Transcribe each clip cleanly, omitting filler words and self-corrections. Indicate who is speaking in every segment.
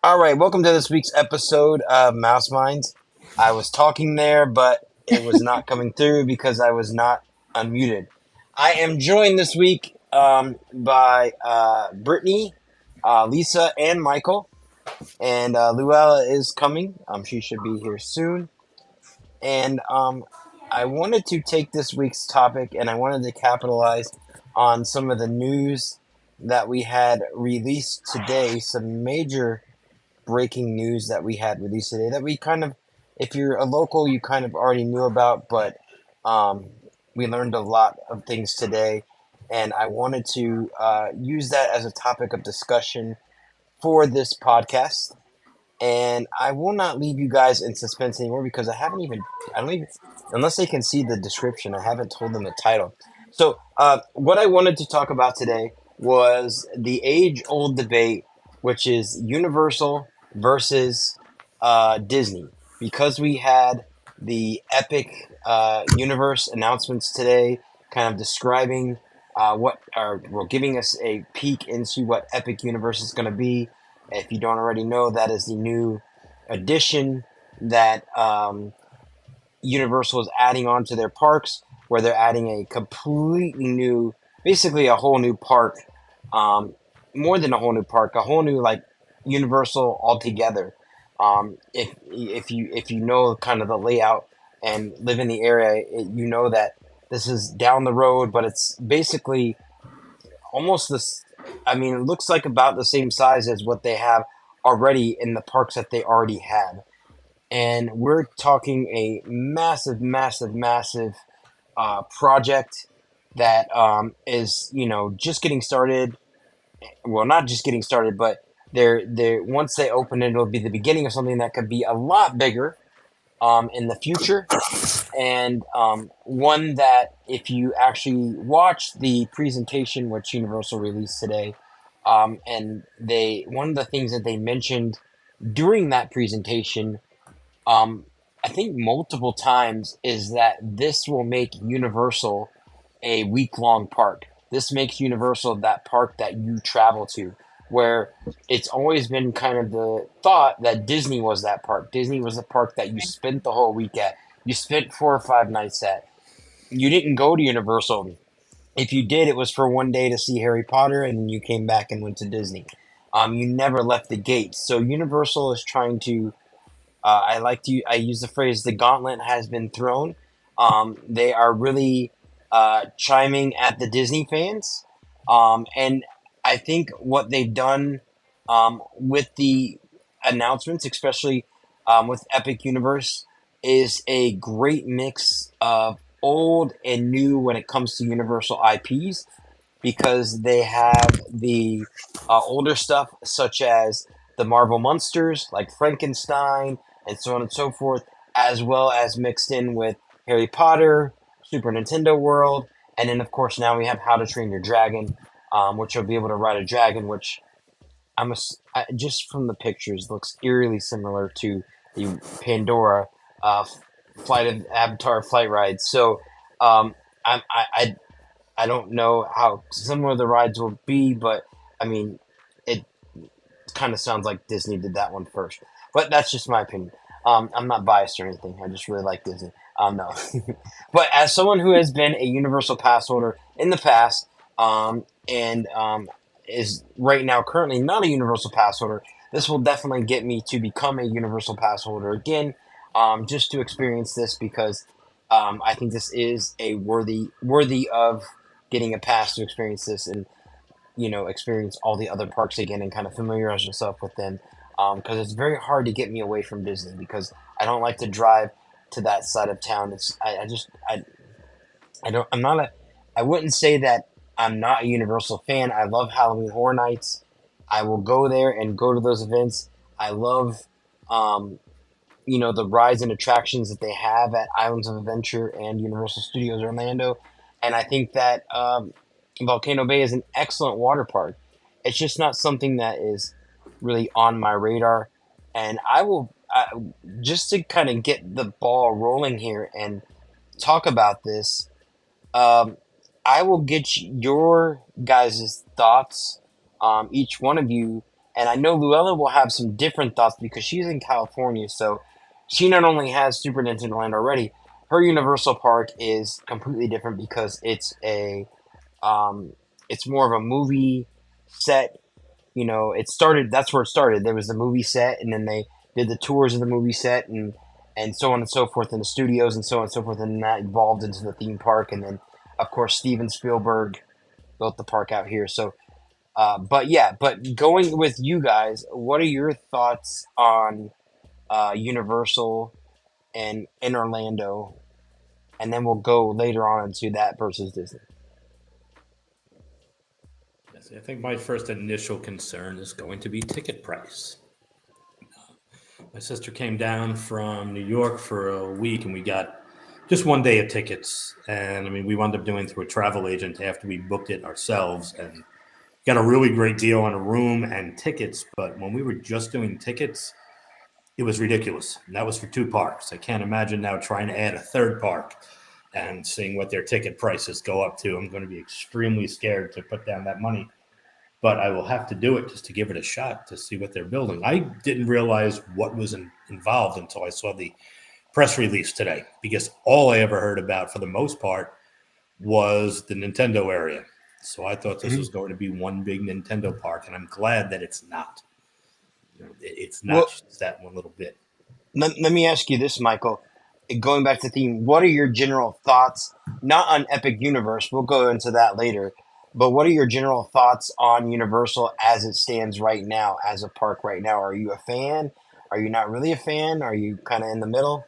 Speaker 1: All right, welcome to this week's episode of Mouse Minds. I was talking there, but it was not coming through because I was not unmuted. I am joined this week by Brittany, Lisa, and Michael. And Luella is coming. She should be here soon. And I wanted to take this week's topic and I wanted to capitalize on some of the news that we had released today, some major breaking news that we had released today that we kind of, if you're a local, you kind of already knew about, but we learned a lot of things today. And I wanted to use that as a topic of discussion for this podcast. And I will not leave you guys in suspense anymore because I don't even, unless they can see the description, I haven't told them the title. So, what I wanted to talk about today was the age-old debate, which is Universal versus Disney. Because we had the Epic Universe announcements today, kind of describing giving us a peek into what Epic Universe is going to be. If you don't already know, that is the new addition that Universal is adding on to their parks, where they're adding a completely new, basically a whole new park, more than a whole new park, a whole new Universal altogether. If you know kind of the layout and live in the area, you know that this is down the road, but it's basically almost this. I mean, it looks like about the same size as what they have already in the parks that they already have. And we're talking a massive, massive, massive project that is, just getting started. Well, not just getting started, but they're once they open it, it'll be the beginning of something that could be a lot bigger in the future. And one that, if you actually watch the presentation which Universal released today, and one of the things that they mentioned during that presentation, I think multiple times, is that this will make Universal a week-long park. This makes Universal that park that you travel to, where it's always been kind of the thought that Disney was that park. Disney was the park that you spent the whole week at. You spent 4 or 5 nights at. You didn't go to Universal. If you did, it was for one day to see Harry Potter, and then you came back and went to Disney. You never left the gates. So Universal is trying to. I use the phrase "the gauntlet has been thrown." They are really chiming at the Disney fans, and I think what they've done with the announcements, especially with Epic Universe, is a great mix of old and new when it comes to Universal IPs, because they have the older stuff such as the Marvel monsters like Frankenstein and so on and so forth, as well as mixed in with Harry Potter, Super Nintendo World, and then of course now we have How to Train Your Dragon, which you'll be able to ride a dragon, which just from the pictures looks eerily similar to the Pandora Flight of Avatar flight ride. So I don't know how similar the rides will be, but I mean, it kind of sounds like Disney did that one first. But that's just my opinion. I'm not biased or anything. I just really like Disney. No. But as someone who has been a Universal Pass holder in the past, and is right now currently not a Universal Pass holder, this will definitely get me to become a Universal Pass holder again, just to experience this, because I think this is a worthy of getting a pass to experience this, and experience all the other parks again and kind of familiarize yourself with them, because it's very hard to get me away from Disney, because I don't like to drive to that side of town. I don't I'm not a I wouldn't say that I'm not a Universal fan. I love Halloween Horror Nights. I will go there and go to those events. I love um, the rides and attractions that they have at Islands of Adventure and Universal Studios Orlando. And I think that Volcano Bay is an excellent water park. It's just not something that is really on my radar. And just to kind of get the ball rolling here and talk about this, um, I will get your guys' thoughts, each one of you. And I know Luella will have some different thoughts because she's in California. So she not only has Super Nintendo Land already, her Universal Park is completely different because um, it's more of a movie set. It started. That's where it started. There was the movie set, and then they did the tours of the movie set, and so on and so forth in the studios, and so on and so forth, and that evolved into the theme park, and then of course Steven Spielberg built the park out here. So, but yeah, but going with you guys, what are your thoughts on Universal and in Orlando, and then we'll go later on into that versus Disney.
Speaker 2: Yes, I think my first initial concern is going to be ticket price. My sister came down from New York for a week, and we got just one day of tickets. And I mean, we wound up doing through a travel agent after we booked it ourselves, and got a really great deal on a room and tickets. But when we were just doing tickets, it was ridiculous. And that was for two parks. I can't imagine now trying to add a third park and seeing what their ticket prices go up to. I'm going to be extremely scared to put down that money, but I will have to do it just to give it a shot to see what they're building. I didn't realize what was involved until I saw the press release today, because all I ever heard about for the most part was the Nintendo area. So I thought this
Speaker 1: Mhm.
Speaker 2: was going to be one big Nintendo park, and I'm glad that it's not. It's not
Speaker 1: Well,
Speaker 2: just that one little bit.
Speaker 1: let me ask you this, Michael. Going back to theme, what are your general thoughts? Not on Epic Universe, we'll go into that later. But what are your general thoughts on Universal as it stands right now, as a park right now? Are you a fan? Are you not really a fan? Are you kind of in the middle?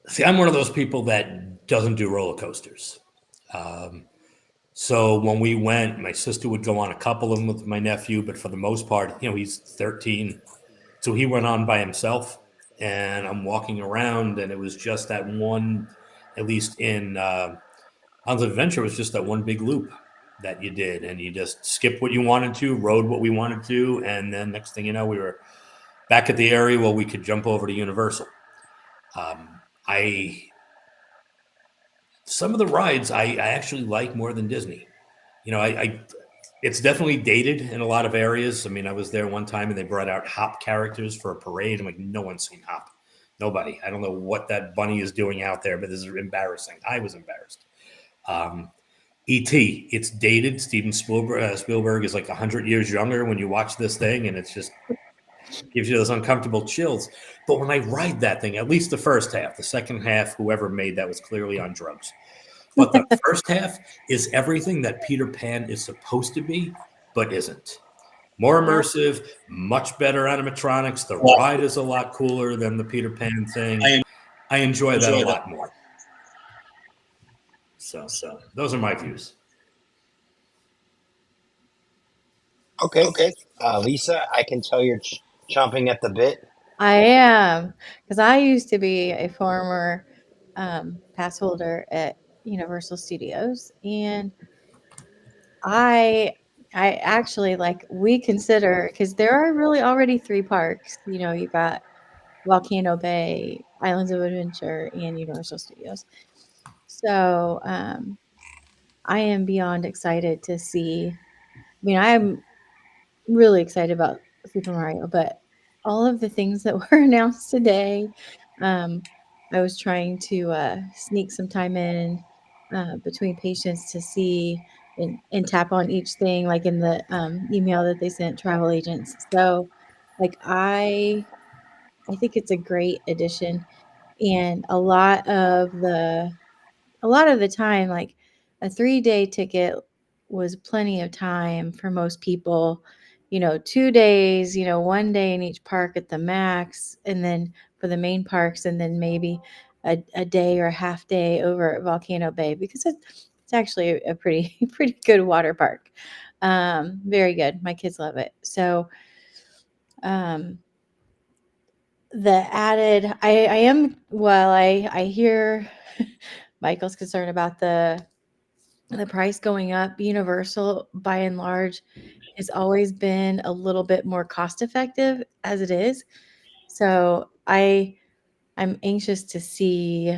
Speaker 2: See, I'm one of those people that doesn't do roller coasters. Um, so when we went, my sister would go on a couple of them with my nephew, but for the most part, he's 13. So he went on by himself, and I'm walking around, and it was just that one, at least in Hounds of Adventure, was just that one big loop that you did, and you just skipped what you wanted to, rode what we wanted to, and then next thing you know, we were back at the area where we could jump over to Universal. I Some of the rides I actually like more than Disney. I it's definitely dated in a lot of areas. I mean, I was there one time and they brought out Hop characters for a parade. I'm like, no one's seen Hop. Nobody. I don't know what that bunny is doing out there, but this is embarrassing. I was embarrassed. Um, E.T. It's dated. Spielberg is like 100 years younger when you watch this thing, and it's just gives you those uncomfortable chills. But when I ride that thing, at least the first half, the second half, whoever made that was clearly on drugs. But the first half is everything that Peter Pan is supposed to be, but isn't. More
Speaker 3: Yeah.
Speaker 2: immersive, much better animatronics. The ride is a lot cooler than the Peter Pan thing.
Speaker 3: I
Speaker 2: I enjoy that a
Speaker 3: enjoy that.
Speaker 2: lot more. So those are my views.
Speaker 1: Okay.
Speaker 3: Okay.
Speaker 1: Lisa, I can tell you're chomping at the bit.
Speaker 3: I am, because I used to be a former pass holder at Universal Studios, and I I actually like we consider because there are really already three parks. You got Volcano Bay, Islands of Adventure, and Universal Studios. So I am beyond excited to see. I mean, I am really excited about Super Mario, but all of the things that were announced today, um, I was trying to sneak some time in between patients to see and tap on each thing, like in the email that they sent travel agents. So, like, I think it's a great addition, and a lot of the time, like a 3-day ticket was plenty of time for most people. 2 days, one day in each park at the max, and then for the main parks, and then maybe a day or a half day over at Volcano Bay because it's actually a pretty pretty good water park. Very good. My kids love it. So um, the added, I am well. I hear Michael's concerned about the price going up. Universal, by and large, has always been a little bit more cost effective as it is. So I'm anxious to see.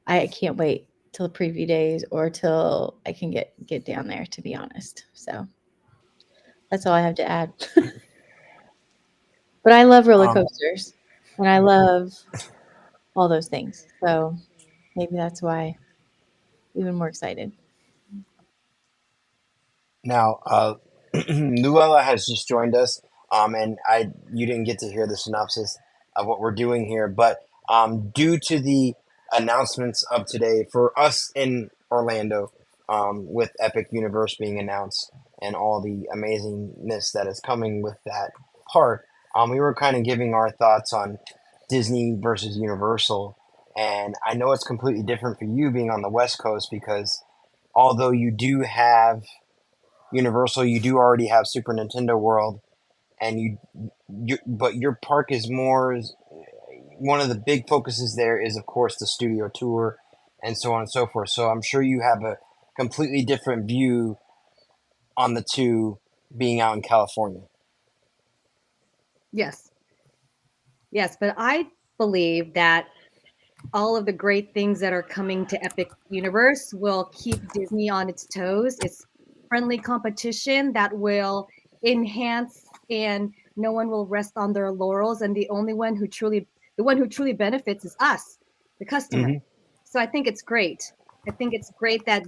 Speaker 3: I can't wait till the preview days or till I can get down there. To be honest, so that's all I have to add. But I love roller
Speaker 1: Um,
Speaker 3: coasters, and I love all those things. So maybe that's why even more excited.
Speaker 1: Now, Luella has just joined us, and you didn't get to hear the synopsis of what we're doing here, but due to the announcements of today for us in Orlando, with Epic Universe being announced and all the amazingness that is coming with that park, we were kind of giving our thoughts on Disney versus Universal, and I know it's completely different for you being on the West Coast because although you do have Universal, you do already have Super Nintendo World, and but your park is more one of the big focuses there is of course the studio tour, and so on and so forth. So I'm sure you have a completely different view on the two being out in California.
Speaker 4: Yes, yes, but I believe that all of the great things that are coming to Epic Universe will keep Disney on its toes. It's friendly competition that will enhance, and no one will rest on their laurels, and the one who truly benefits is us, the customer.
Speaker 1: Hmm.
Speaker 4: So I think it's great. I think it's great that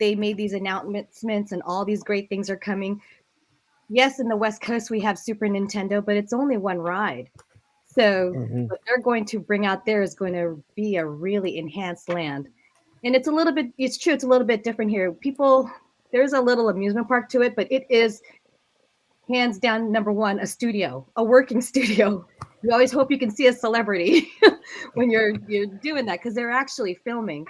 Speaker 4: they made these announcements and all these great things are coming. Yes, in the West Coast we have Super Nintendo, but it's only one ride. So
Speaker 1: Hmm.
Speaker 4: what they're going to bring out there is going to be a really enhanced land. And it's a little bit, it's true, it's a little bit different here. People, there's a little amusement park to it, but it is hands down number one, a studio, a working studio. You always hope you can see a celebrity when you're doing that because they're actually filming.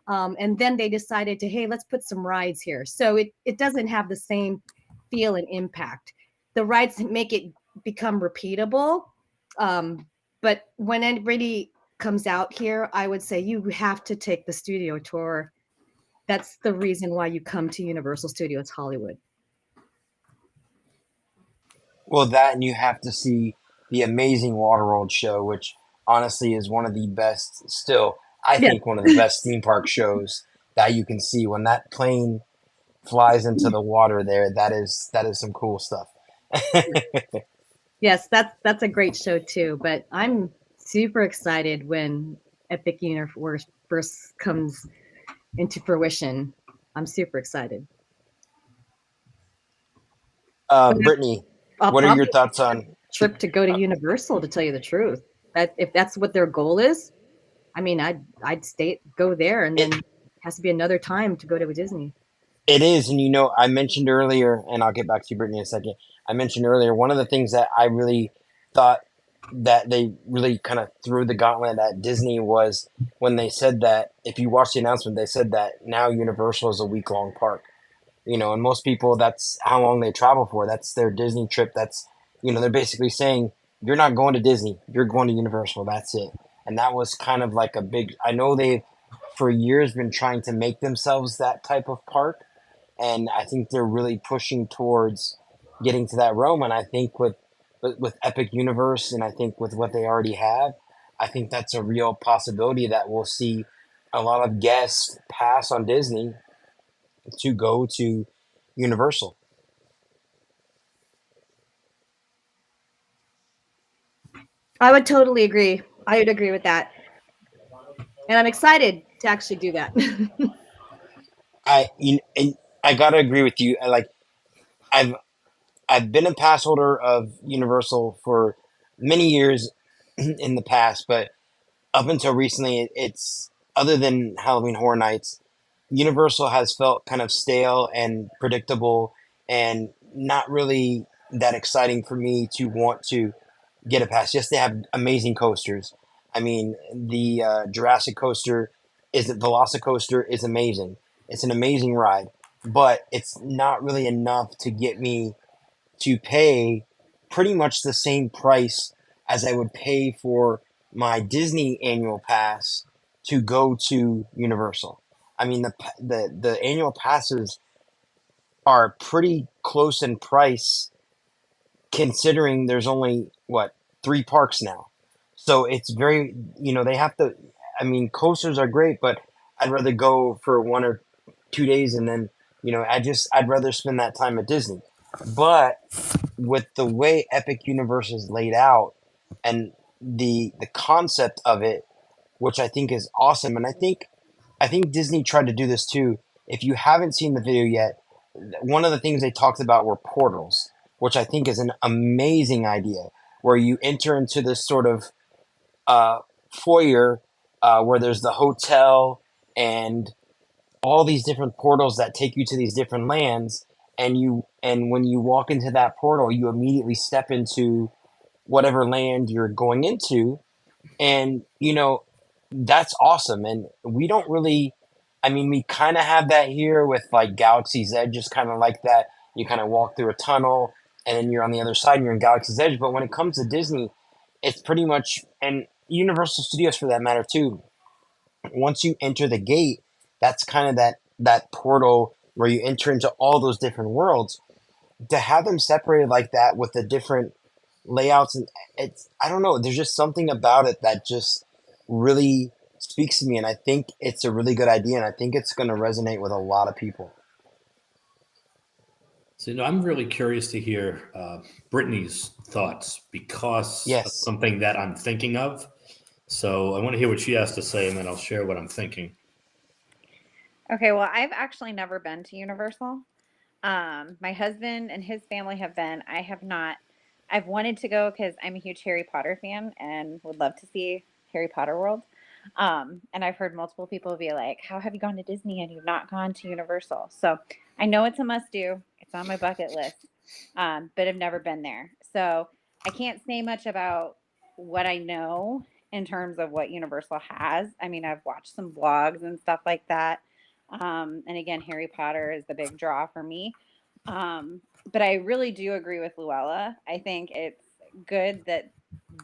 Speaker 4: And then they decided to, hey, let's put some rides here. So it doesn't have the same feel and impact. The rides make it become repeatable. Um, but when anybody comes out here, I would say you have to take the studio tour. That's the reason why you come to Universal Studios Hollywood.
Speaker 1: Well, that and you have to see the amazing Waterworld show, which honestly is one of the best. Still, I
Speaker 4: Yeah.
Speaker 1: think one of the best theme park shows that you can see when that plane flies into the water there. That is some cool stuff.
Speaker 4: Yes, that's a great show too. But I'm super excited when Epic Universe first comes into fruition. I'm super excited. But
Speaker 1: Brittany,
Speaker 4: I'll
Speaker 1: what are your
Speaker 4: probably
Speaker 1: thoughts on?
Speaker 4: trip to go to Universal to tell you the truth. That if that's what their goal is, I mean, I'd stay go there, and
Speaker 1: It,
Speaker 4: then has to be another time to go to a Disney.
Speaker 1: it is, and I mentioned earlier, and I'll get back to you, Brittany, in a second. I mentioned earlier one of the things that I really thought that they really kind of threw the gauntlet at Disney was when they said that if you watch the announcement, they said that now Universal is a week long park. And most people, that's how long they travel for. That's their Disney trip. They're basically saying you're not going to Disney, you're going to Universal. That's it. And that was kind of like a big. I know they've for years been trying to make themselves that type of park, and I think they're really pushing towards getting to that realm. And I think with Epic Universe, and I think with what they already have, I think that's a real possibility that we'll see a lot of guests pass on Disney to go to Universal.
Speaker 4: I would totally agree. I would agree with that, and I'm excited to actually do that.
Speaker 1: And I gotta agree with you. I've I've been a pass holder of Universal for many years in the past, but up until recently, it's other than Halloween Horror Nights, Universal has felt kind of stale and predictable, and not really that exciting for me to want to get a pass. Yes, they have amazing coasters. I mean, the Jurassic coaster is Velocicoaster is amazing. It's an amazing ride, but it's not really enough to get me to pay pretty much the same price as I would pay for my Disney annual pass to go to Universal. I mean, the annual passes are pretty close in price considering there's only what 3 parks now. So it's very, they have to. I mean, coasters are great, but I'd rather go for 1 or 2 days and then, I'd rather spend that time at Disney. But with the way Epic Universe is laid out and the concept of it, which I think is awesome, and I think Disney tried to do this too. If you haven't seen the video yet, one of the things they talked about were portals, which I think is an amazing idea, where you enter into this sort of uh, foyer where there's the hotel and all these different portals that take you to these different lands, and when you walk into that portal, you immediately step into whatever land you're going into, and that's awesome. And we don't really, I mean, we kind of have that here with like Galaxy's Edge, just kind of like that. You kind of walk through a tunnel and then you're on the other side and you're in Galaxy's Edge. But when it comes to Disney, it's pretty much, and Universal Studios for that matter too, once you enter the gate, that's kind of that portal where you enter into all those different worlds. To have them separated like that with the different layouts, and it's, I don't know, there's just something about it that just really speaks to me, and I think it's a really good idea, and I think it's going to resonate with a lot of people.
Speaker 2: So, I'm really curious to hear Brittany's thoughts because of
Speaker 1: Yes.
Speaker 2: something that I'm thinking of. So I want to hear what she has to say, and then I'll share what I'm thinking.
Speaker 5: Okay, well, I've actually never been to Universal. My husband and his family have been. I have not. I've wanted to go because I'm a huge Harry Potter fan and would love to see Harry Potter World. And I've heard multiple people be like, "How have you gone to Disney and you've not gone to Universal?" So I know it's a must do. It's on my bucket list, but I've never been there. So I can't say much about what I know in terms of what Universal has. I mean, I've watched some vlogs and stuff like that. And again, Harry Potter is the big draw for me. But I really do agree with Luella. I think it's good that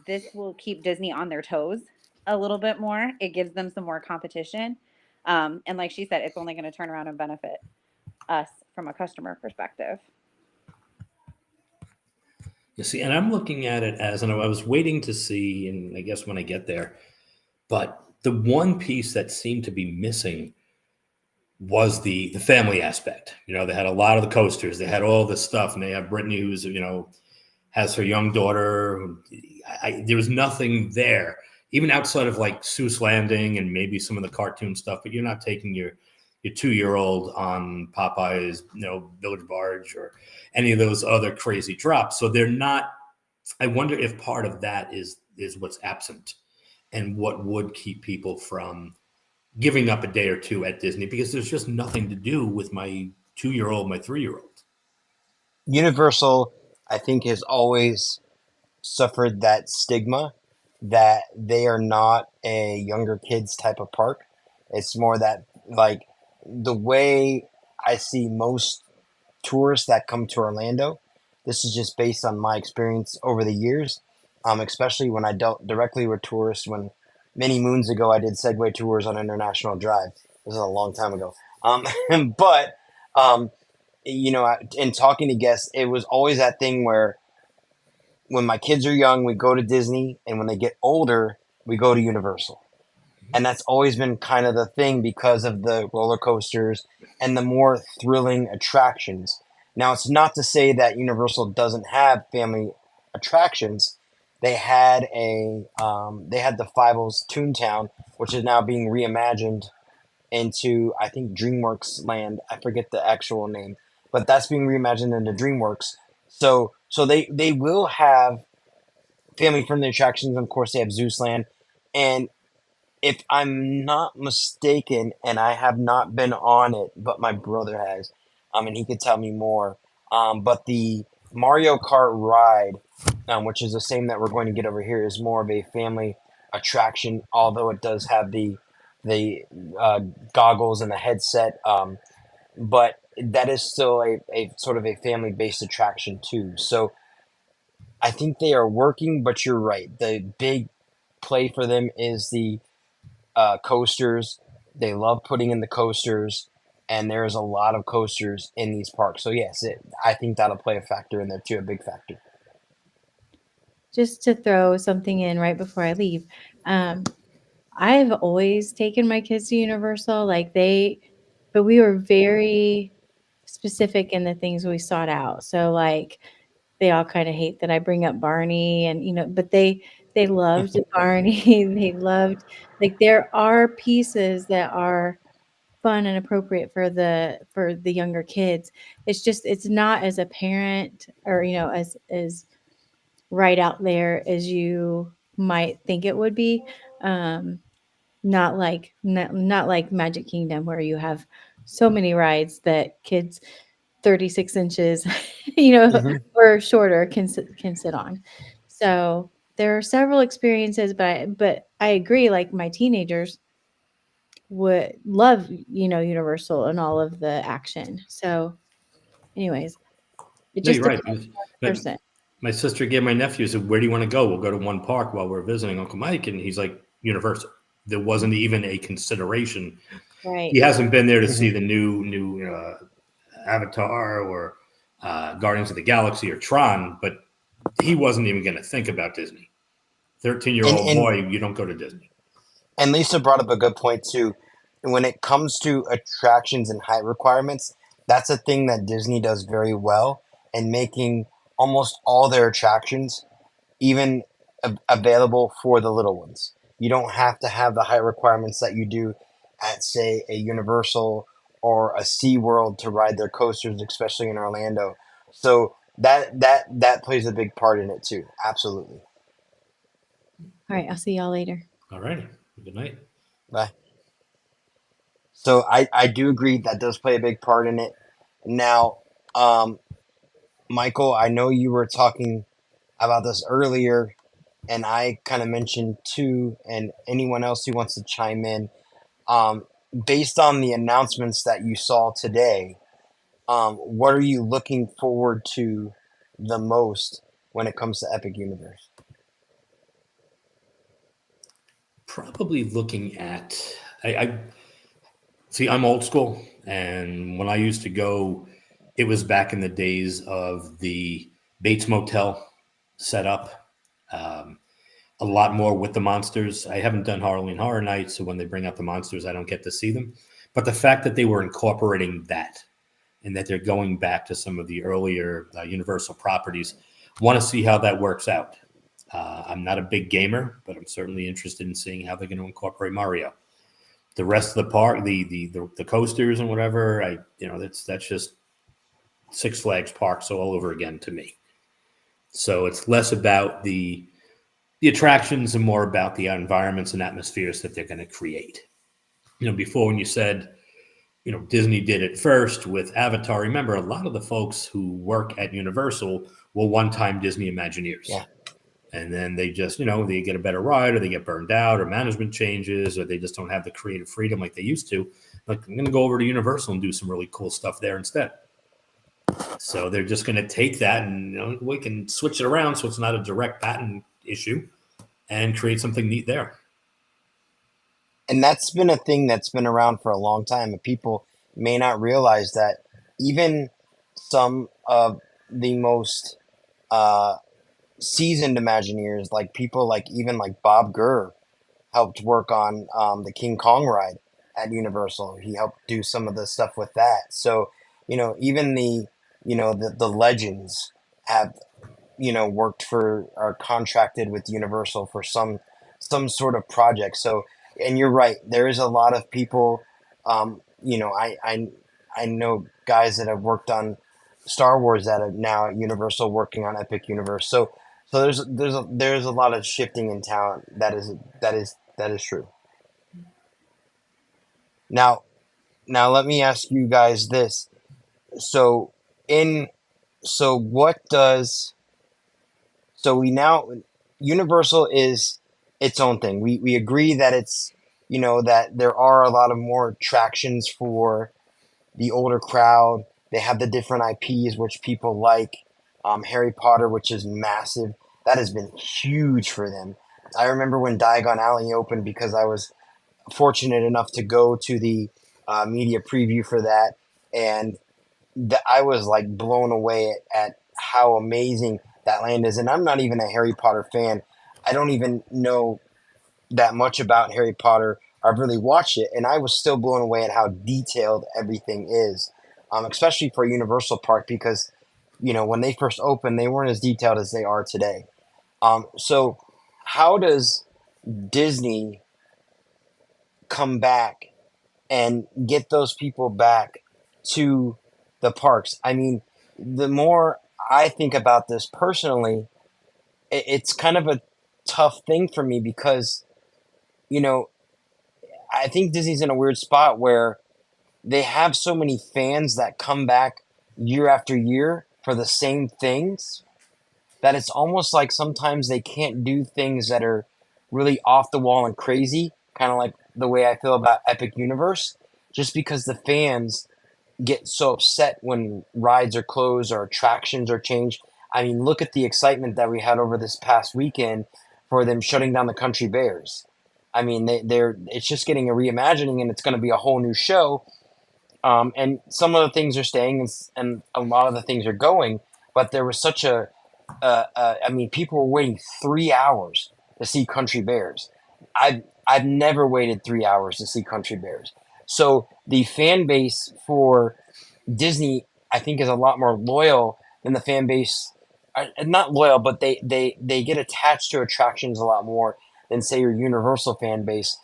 Speaker 5: this will keep Disney on their toes a little bit more. It gives them some more competition. And like she said, it's only going to turn around and benefit us from a customer perspective.
Speaker 2: You see, and I'm looking at it as, and I was waiting to see, and I guess when I get there, but the one piece that seemed to be missing was the family aspect. They had a lot of the coasters, they had all this stuff, and they have Brittany, who's has her young daughter. There was nothing there, even outside of like Seuss Landing and maybe some of the cartoon stuff. But you're not taking your 2-year-old on Popeye's, Village Barge or any of those other crazy drops. So they're not. I wonder if part of that is what's absent, and what would keep people from giving up a day or two at Disney, because there's just nothing to do with my 2-year-old, my 3-year-old.
Speaker 1: Universal, I think, has always suffered that stigma that they are not a younger kids type of park. It's more that, like, the way I see most tourists that come to Orlando, this is just based on my experience over the years, especially when I dealt directly with tourists. When many moons ago I did Segway tours on International Drive. This is a long time ago. But um, in talking to guests, it was always that thing where when my kids are young, we go to Disney, and when they get older, we go to Universal. And that's always been kind of the thing because of the roller coasters and the more thrilling attractions. Now, it's not to say that Universal doesn't have family attractions. They had the Fievel's Toontown, which is now being reimagined into, I think, DreamWorks Land. I forget the actual name, but that's being reimagined into DreamWorks. So they will have family friendly attractions. Of course, they have Zeus Land, and if I'm not mistaken, and I have not been on it, but my brother has, and he could tell me more. But the Mario Kart ride which is the same that we're going to get over here, is more of a family attraction. Although it does have the goggles and the headset, but that is still a sort of a family based attraction too. So I think they are working, but you're right. The big play for them is the coasters. They love putting in the coasters, and there's a lot of coasters in these parks. So yes, I think that'll play a factor in there too, a big factor.
Speaker 3: Just to throw something in right before I leave, um, I've always taken my kids to Universal. But we were very specific in the things we sought out. So like they all kind of hate that I bring up Barney and but they loved Barney. They loved like there are pieces that are fun and appropriate for the younger kids. It's just it's not as apparent or as right out there as you might think it would be. Um, not like Magic Kingdom where you have so many rides that kids 36 inches,
Speaker 1: Hmm.
Speaker 3: or shorter can sit on. So there are several experiences, but I agree. Like my teenagers would love Universal and all of the action. So, anyways, it
Speaker 2: No,
Speaker 3: just
Speaker 2: you're right.
Speaker 3: depends on the
Speaker 2: But
Speaker 3: person,
Speaker 2: my sister gave my nephew, said, "Where do you want to go? We'll go to one park while we're visiting Uncle Mike." And he's like, "Universal." There wasn't even a consideration.
Speaker 3: right?
Speaker 2: He hasn't been there to see
Speaker 1: Hmm.
Speaker 2: the new Avatar or Guardians of the Galaxy or Tron, but he wasn't even going to think about Disney. 13-year
Speaker 1: And
Speaker 2: old boy, you don't go to Disney.
Speaker 1: and Lisa brought up a good point too. When it comes to attractions and height requirements, that's a thing that Disney does very well, and making almost all their attractions even available for the little ones. You don't have to have the height requirements that you do at, say, a Universal or a SeaWorld to ride their coasters, especially in Orlando. So that plays a big part in it too. Absolutely.
Speaker 3: All right, I'll see y'all later.
Speaker 2: All righty. Good night.
Speaker 1: Bye. So I do agree that does play a big part in it. Now, um, Michael, I know you were talking about this earlier, and I kind of mentioned too, and anyone else who wants to chime in, um, based on the announcements that you saw today, what are you looking forward to the most when it comes to Epic Universe?
Speaker 2: Probably looking at, I see, I'm old school. And when I used to go, it was back in the days of the Bates Motel setup. Um, a lot more with the monsters. I haven't done Halloween Horror Nights, so when they bring out the monsters, I don't get to see them. But the fact that they were incorporating that and that they're going back to some of the earlier Universal properties, want to see how that works out. I'm not a big gamer, but I'm certainly interested in seeing how they're going to incorporate Mario. The rest of the park, the coasters and whatever, that's just Six Flags parks all over again to me. So it's less about the attractions and more about the environments and atmospheres that they're going to create. Before when you said, Disney did it first with Avatar, remember a lot of the folks who work at Universal were one-time Disney Imagineers.
Speaker 1: Yeah.
Speaker 2: And then they just, they get a better ride or they get burned out or management changes or they just don't have the creative freedom like they used to. Like, I'm going to go over to Universal and do some really cool stuff there instead. So they're just going to take that and we can switch it around so it's not a direct patent issue and create something neat there.
Speaker 1: And that's been a thing that's been around for a long time, and people may not realize that even some of the most uh, seasoned Imagineers, like people like even like Bob Gurr, helped work on the King Kong ride at Universal. He helped do some of the stuff with that. So even the legends have worked for or contracted with Universal for some sort of project. So, and you're right, there is a lot of people. I know guys that have worked on Star Wars that are now at Universal working on Epic Universe. So there's a lot of shifting in talent. That is true. Now now let me ask you guys this. So in so what does So we now Universal is its own thing. We agree that it's, that there are a lot of more attractions for the older crowd. They have the different IPs which people like. Harry Potter, which is massive, that has been huge for them. I remember when Diagon Alley opened because I was fortunate enough to go to the media preview for that, and I was like blown away at how amazing that land is. And I'm not even a Harry Potter fan. I don't even know that much about Harry Potter. I've really watched it, and I was still blown away at how detailed everything is, especially for Universal Park because, when they first opened, they weren't as detailed as they are today. So, how does Disney come back and get those people back to the parks? I mean, the more I think about this personally, it's kind of a tough thing for me because, you know, I think Disney's in a weird spot where they have so many fans that come back year after year for the same things that it's almost like sometimes they can't do things that are really off the wall and crazy, kind of like the way I feel about Epic Universe, just because the fans get so upset when rides are closed or attractions are changed. I mean, look at the excitement that we had over this past weekend for them shutting down the Country Bears. I mean, they're it's just getting a reimagining, and it's going to be a whole new show. And some of the things are staying, and a lot of the things are going. But there was such I mean, people were waiting 3 hours to see Country Bears. I've never waited 3 hours to see Country Bears. So the fan base for Disney, I think, is a lot more loyal than the fan base. Not loyal, but they get attached to attractions a lot more than say your Universal fan base.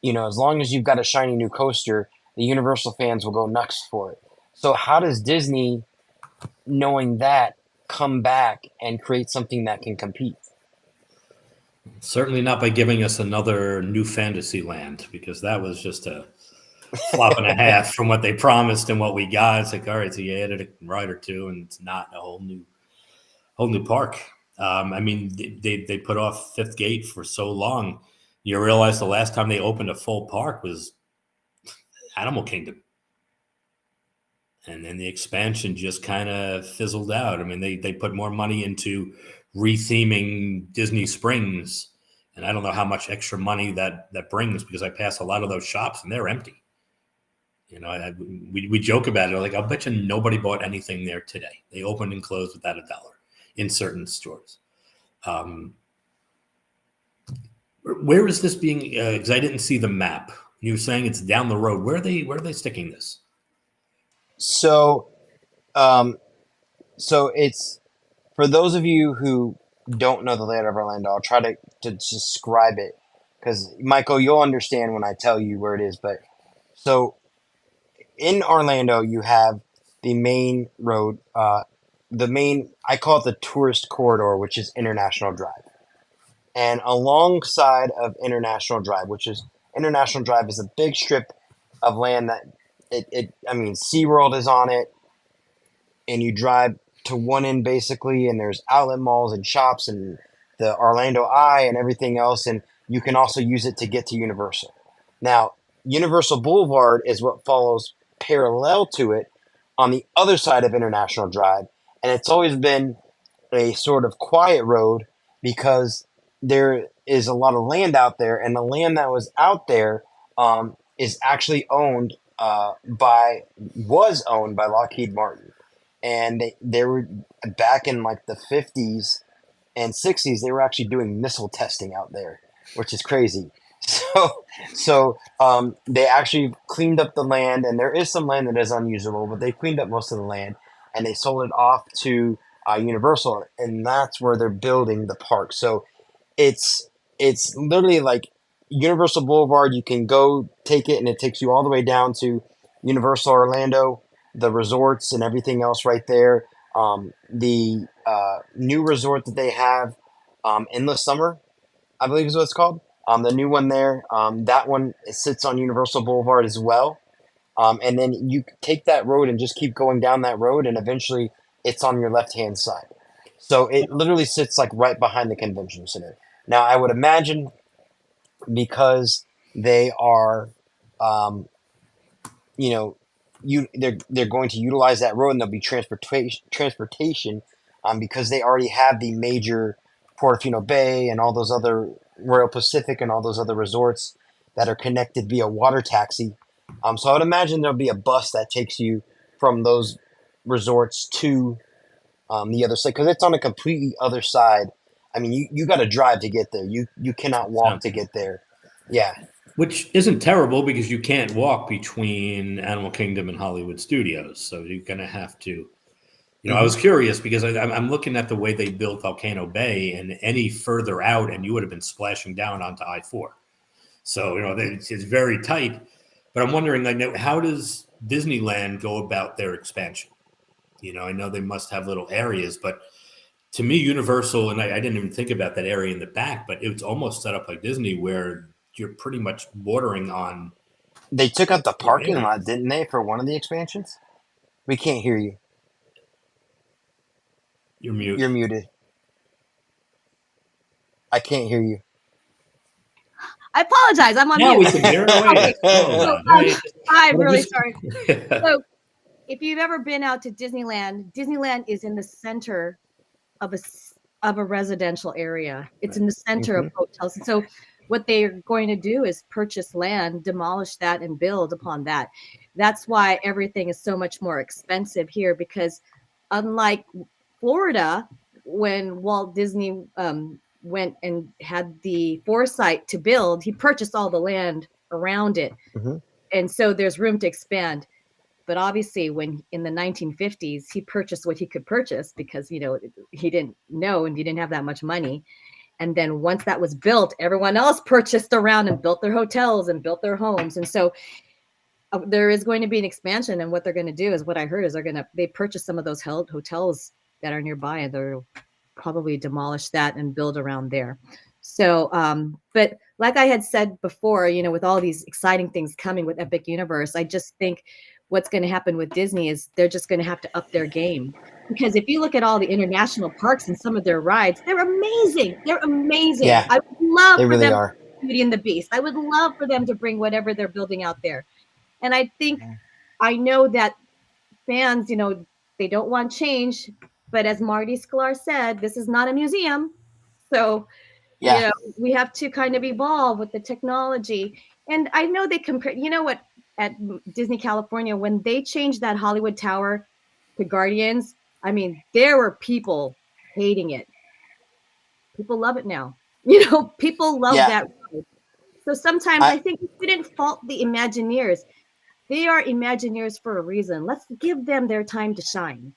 Speaker 1: As long as you've got a shiny new coaster, the Universal fans will go nuts for it. So how does Disney, knowing that, come back and create something that can compete?
Speaker 2: Certainly not by giving us another new fantasy land, because that was just a flop and a half from what they promised and what we got. It's like, all right, so you added a ride or two, and it's not a whole new park. I mean, they put off Fifth Gate for so long. You realize the last time they opened a full park was Animal Kingdom, and then the expansion just kind of fizzled out. I mean, they put more money into retheming Disney Springs, and I don't know how much extra money that brings, because I pass a lot of those shops and they're empty. We joke about it. Like, I'll bet you nobody bought anything there today. They opened and closed without $1 in certain stores. Where is this being? Because I didn't see the map. You were saying it's down the road. Where are they sticking this?
Speaker 1: So, so it's for those of you who don't know the layout of Orlando. I'll try to describe it because Michael, you'll understand when I tell you where it is. But so in Orlando, you have the main road, I call it the tourist corridor, which is International Drive. And alongside of International Drive is a big strip of land that I mean, SeaWorld is on it, and you drive to one end basically, and there's outlet malls and shops and the Orlando Eye and everything else, and you can also use it to get to Universal. Now, Universal Boulevard is what follows parallel to it on the other side of International Drive, and it's always been a sort of quiet road because there is a lot of land out there, and the land that was out there is actually was owned by Lockheed Martin, and they were back in like the 50s and 60s. They were actually doing missile testing out there, which is crazy. So they actually cleaned up the land, and there is some land that is unusable, but they cleaned up most of the land, and they sold it off to Universal, and that's where they're building the park. So it's literally like Universal Boulevard. You can go take it, and it takes you all the way down to Universal Orlando, the resorts and everything else right there. The new resort that they have, Endless Summer, I believe is what it's called. The new one there, that one sits on Universal Boulevard as well. And then you take that road and just keep going down that road, and eventually it's on your left hand side. So it literally sits like right behind the convention center. Now I would imagine because they are, um, you know, they're going to utilize that road, and there'll be transportation, because they already have the major Portofino Bay and all those other Royal Pacific and all those other resorts that are connected via water taxi. So I would imagine there'll be a bus that takes you from those resorts to, the other side, because it's on a completely other side. I mean, you got to drive to get there. You cannot walk
Speaker 2: Sounds
Speaker 1: to get there. Yeah.
Speaker 2: which isn't terrible because you can't walk between Animal Kingdom and Hollywood Studios. So you're going to have to, I
Speaker 1: Hmm.
Speaker 2: was curious because I'm looking at the way they built Volcano Bay, and any further out, and you would have been splashing down onto I-4. So, it's very tight. But I'm wondering, like, how does Disneyland go about their expansion? I know they must have little areas, but to me, Universal, and I didn't even think about that area in the back, but it's almost set up like Disney where you're pretty much bordering on
Speaker 1: They took out the
Speaker 2: two
Speaker 1: parking
Speaker 2: areas.
Speaker 1: lot, didn't they, for one of the expansions? We can't hear you.
Speaker 2: You're mute.
Speaker 1: You're muted. I can't hear you.
Speaker 4: I apologize. I'm on
Speaker 2: Now
Speaker 4: mute.
Speaker 2: we can hear it.
Speaker 4: Okay.
Speaker 2: Hold
Speaker 4: So
Speaker 2: on. Hey,
Speaker 4: I'm
Speaker 2: well,
Speaker 4: really
Speaker 2: just-
Speaker 4: sorry. So if you've ever been out to Disneyland, Disneyland is in the center of a residential area. It's in the center of hotels. And so what they're going to do is purchase land, demolish that, and build upon that. That's why everything is so much more expensive here, because unlike Florida, when Walt Disney went and had the foresight to build, he purchased all the land around it.
Speaker 1: Hmm.
Speaker 4: And so there's room to expand. But obviously, when in the 1950s, he purchased what he could purchase because, he didn't know and he didn't have that much money. And then once that was built, everyone else purchased around and built their hotels and built their homes. And so there is going to be an expansion. And what they're going to do is, what I heard is they purchase some of those hotels that are nearby, and they'll probably demolish that and build around there. So, but like I had said before, with all these exciting things coming with Epic Universe, I just think what's going to happen with Disney is they're just going to have to up their game. Because if you look at all the international parks and some of their rides, they're amazing. They're amazing.
Speaker 1: Yeah,
Speaker 4: I would love
Speaker 1: they
Speaker 4: for
Speaker 1: really
Speaker 4: them to
Speaker 1: are.
Speaker 4: bring Beauty and the Beast. I would love for them to bring whatever they're building out there. And I know that fans, they don't want change, but as Marty Sklar said, this is not a museum. So,
Speaker 1: Yeah.
Speaker 4: we have to kind of evolve with the technology. And I know they compare, what, at Disney California, when they changed that Hollywood Tower to Guardians, I mean, there were people hating it. People love it now. People love
Speaker 1: Yeah.
Speaker 4: that ride. So sometimes
Speaker 1: I
Speaker 4: I think we didn't fault the Imagineers. They are Imagineers for a reason. Let's give them their time to shine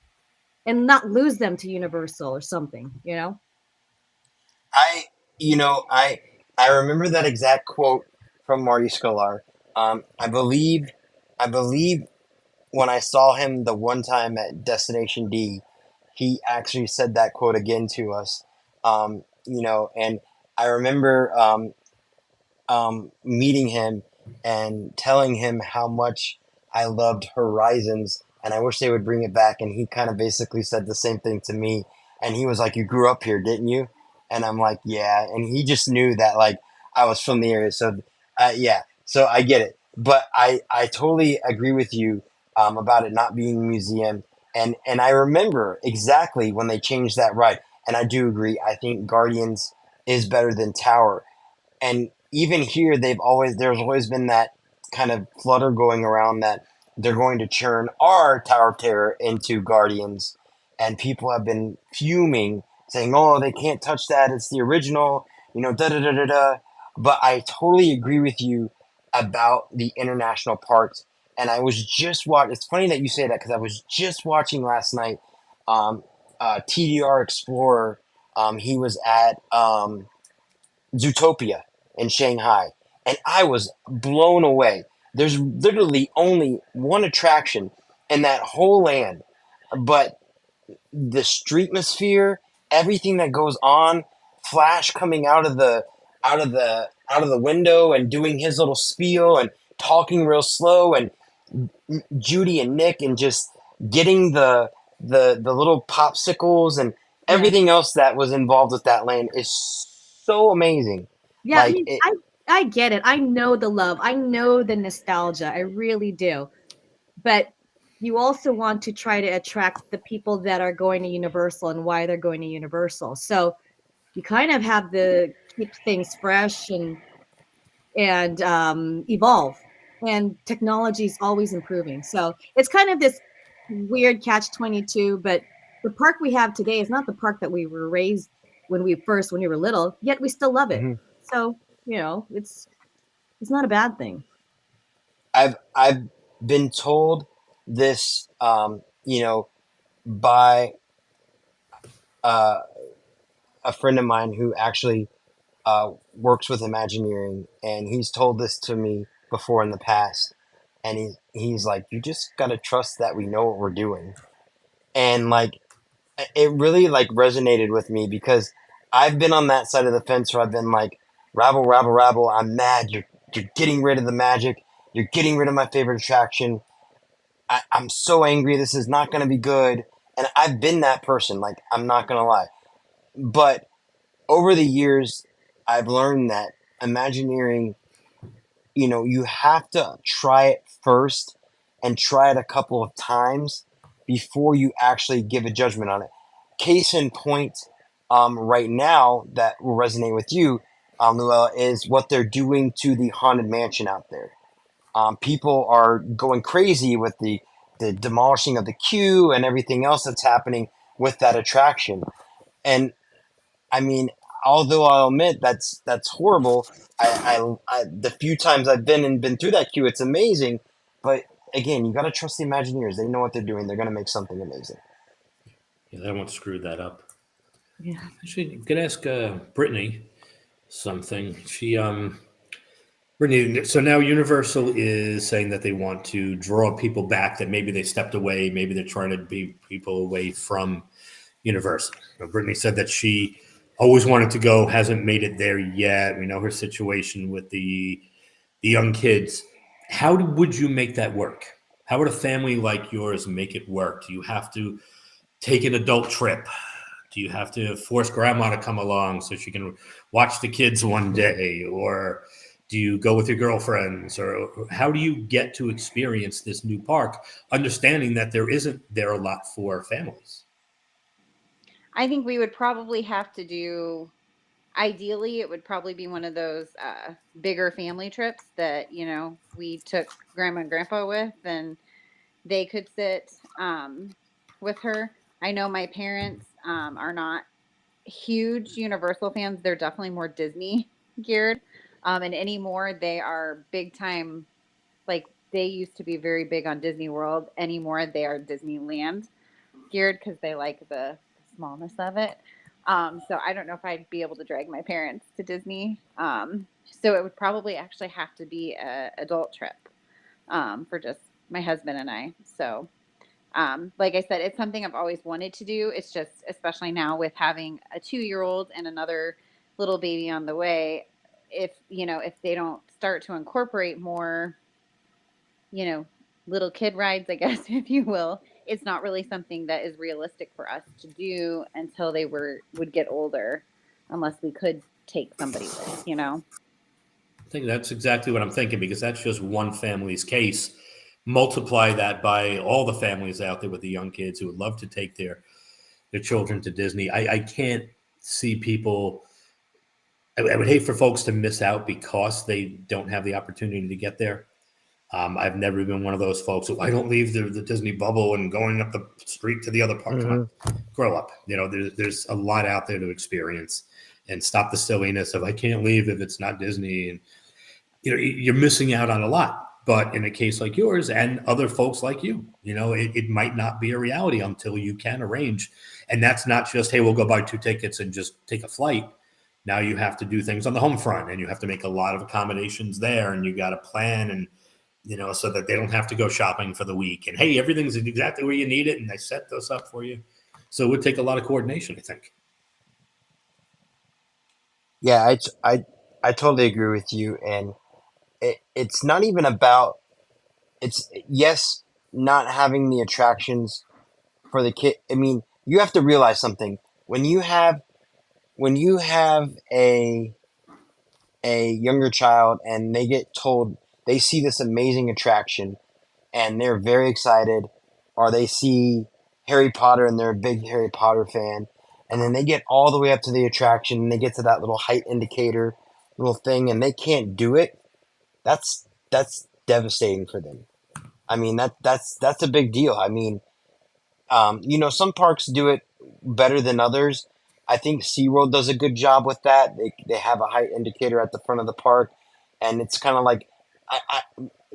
Speaker 4: and not lose them to Universal or something.
Speaker 1: I you know I remember that exact quote from Marty Sklar. I believe when I saw him the one time at Destination D, he actually said that quote again to us. And I remember, meeting him and telling him how much I loved Horizons and I wish they would bring it back. And he kind of basically said the same thing to me. And he was like, "You grew up here, didn't you?" And I'm like, "Yeah." And he just knew that like I was from the area. So, yeah, so I get it. But I totally agree with you, about it not being a museum. And I remember exactly when they changed that ride. And I do agree. I think Guardians is better than Tower, and even here there's always been that kind of flutter going around that they're going to churn our Tower of Terror into Guardians, and people have been fuming, saying, "Oh, they can't touch that, it's the original," da da da da da. But I totally agree with you about the international parks. And I was just watching. It's funny that you say that because I was just watching last night, um TDR Explorer. He was at, Zootopia in Shanghai, and I was blown away. There's literally only one attraction in that whole land, but the streetmosphere, everything that goes on, Flash coming out of the window and doing his little spiel and talking real slow, and Judy and Nick and just getting the little popsicles, and
Speaker 4: Yeah.
Speaker 1: everything else that was involved with that land is so amazing.
Speaker 4: Yeah, I
Speaker 1: Like
Speaker 4: mean,
Speaker 1: it,
Speaker 4: I get it. I know the love. I know the nostalgia. I really do. But you also want to try to attract the people that are going to Universal and why they're going to Universal. So you kind of have to keep things fresh and evolve. And technology is always improving. So it's kind of this weird catch 22. But the park we have today is not the park that we were raised when we were little. Yet we still love it.
Speaker 1: mhm.
Speaker 4: So it's not a bad thing.
Speaker 1: I've been told this, by uh, a friend of mine who actually works with Imagineering, and he's told this to me before in the past. And he's like, you just gotta trust that we know what we're doing. And like, it really like resonated with me because I've been on that side of the fence where I've been like, rabble, rabble, rabble. I'm mad. You're getting rid of the magic. You're getting rid of my favorite attraction. I'm so angry. This is not gonna be good. And I've been that person. Like, I'm not gonna lie. But over the years, I've learned that Imagineering, you have to try it first and try it a couple of times before you actually give a judgment on it. Case in point, right now that will resonate with you, Luella, is what they're doing to the Haunted Mansion out there. People are going crazy with the demolishing of the queue and everything else that's happening with that attraction. And I mean, although I'll admit that's horrible, the few times I've been through that queue, it's amazing. But again, you got to trust the Imagineers. They know what they're doing. They're going to make something amazing.
Speaker 2: Yeah, they won't screw that up.
Speaker 4: Yeah.
Speaker 2: Actually, you could ask Brittany something. Brittany, so now Universal is saying that they want to draw people back that maybe they stepped away, maybe they're trying to be people away from Universal. Brittany said that she always wanted to go, hasn't made it there yet. We know her situation with the young kids. How would you make that work? How would a family like yours make it work? Do you have to take an adult trip? Do you have to force grandma to come along so she can watch the kids one day? Or do you go with your girlfriends? Or how do you get to experience this new park, understanding that there isn't there a lot for families?
Speaker 5: I think we would probably have to do, ideally, it would probably be one of those bigger family trips that, we took grandma and grandpa with, and they could sit with her. I know my parents are not huge Universal fans. They're definitely more Disney geared. And anymore, they are big time, like they used to be very big on Disney World. Anymore, they are Disneyland geared because they like the smallness of it. So I don't know if I'd be able to drag my parents to Disney. So it would probably actually have to be a adult trip for just my husband and I. So like I said, it's something I've always wanted to do. It's just, especially now with having a 2-year-old and another little baby on the way, if they don't start to incorporate more, you know, little kid rides, I guess, if you will, it's not really something that is realistic for us to do until they would get older, unless we could take somebody with.
Speaker 2: I think that's exactly what I'm thinking because that's just one family's case. Multiply that by all the families out there with the young kids who would love to take their children to Disney. I can't see people. I would hate for folks to miss out because they don't have the opportunity to get there. I've never been one of those folks who I don't leave the Disney bubble and going up the street to the other park. Come
Speaker 1: Hmm.
Speaker 2: on, grow up. There's a lot out there to experience, and stop the silliness of I can't leave if it's not Disney. And you're missing out on a lot. But in a case like yours and other folks like you, it might not be a reality until you can arrange. And that's not just, hey, we'll go buy 2 tickets and just take a flight. Now you have to do things on the home front and you have to make a lot of accommodations there and you got to plan and, so that they don't have to go shopping for the week. And hey, everything's exactly where you need it. And I set those up for you. So it would take a lot of coordination, I think.
Speaker 1: Yeah, I totally agree with you. And it's not even about, it's, yes, not having the attractions for the kid. I mean, you have to realize something. when you have a younger child and they get told they see this amazing attraction and they're very excited, or they see Harry Potter and they're a big Harry Potter fan, and then they get all the way up to the attraction and they get to that little height indicator little thing and they can't do it. That's devastating for them. I mean that's a big deal. I mean, some parks do it better than others. I think SeaWorld does a good job with that. They have a height indicator at the front of the park, and it's kind of like I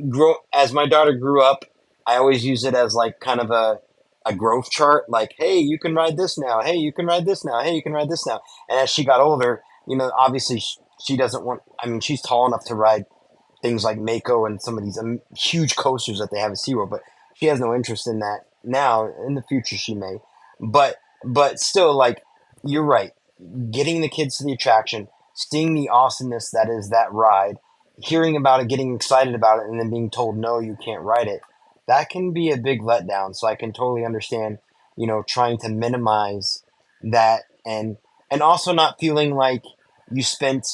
Speaker 1: grow as my daughter grew up. I always use it as like kind of a growth chart. Like, hey, you can ride this now. Hey, you can ride this now. Hey, you can ride this now. And as she got older, obviously she doesn't want. I mean, she's tall enough to ride things like Mako and some of these huge coasters that they have at SeaWorld, but she has no interest in that now. In the future, she may, but still, like you're right, getting the kids to the attraction, seeing the awesomeness that is that ride, hearing about it, getting excited about it, and then being told no, you can't ride it. That can be a big letdown. So I can totally understand, trying to minimize that and also not feeling like you spent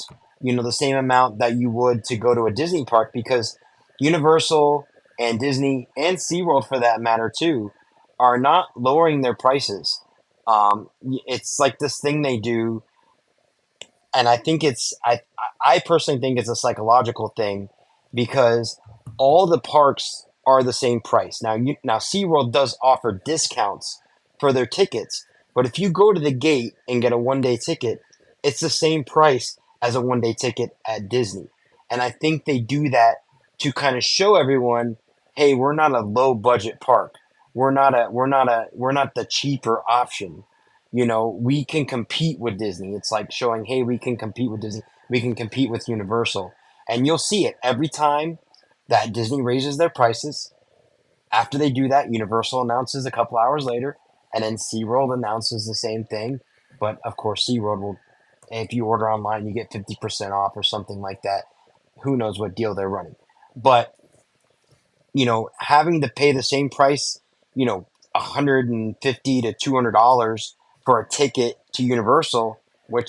Speaker 1: the same amount that you would to go to a Disney park, because Universal and Disney and SeaWorld for that matter too are not lowering their prices. It's like this thing they do, and I think I personally think it's a psychological thing, because all the parks are the same price. Now SeaWorld does offer discounts for their tickets, but if you go to the gate and get a 1-day ticket, it's the same price as a 1-day ticket at Disney. And I think they do that to kind of show everyone, hey, we're not a low budget park. We're not the cheaper option. We can compete with Disney. It's like showing, hey, we can compete with Disney. We can compete with Universal. And you'll see it every time that Disney raises their prices. After they do that, Universal announces a couple hours later, and then SeaWorld announces the same thing. But of course, SeaWorld will, if you order online, you get 50% off or something like that. Who knows what deal they're running. But, having to pay the same price, $150 to $200 for a ticket to Universal, where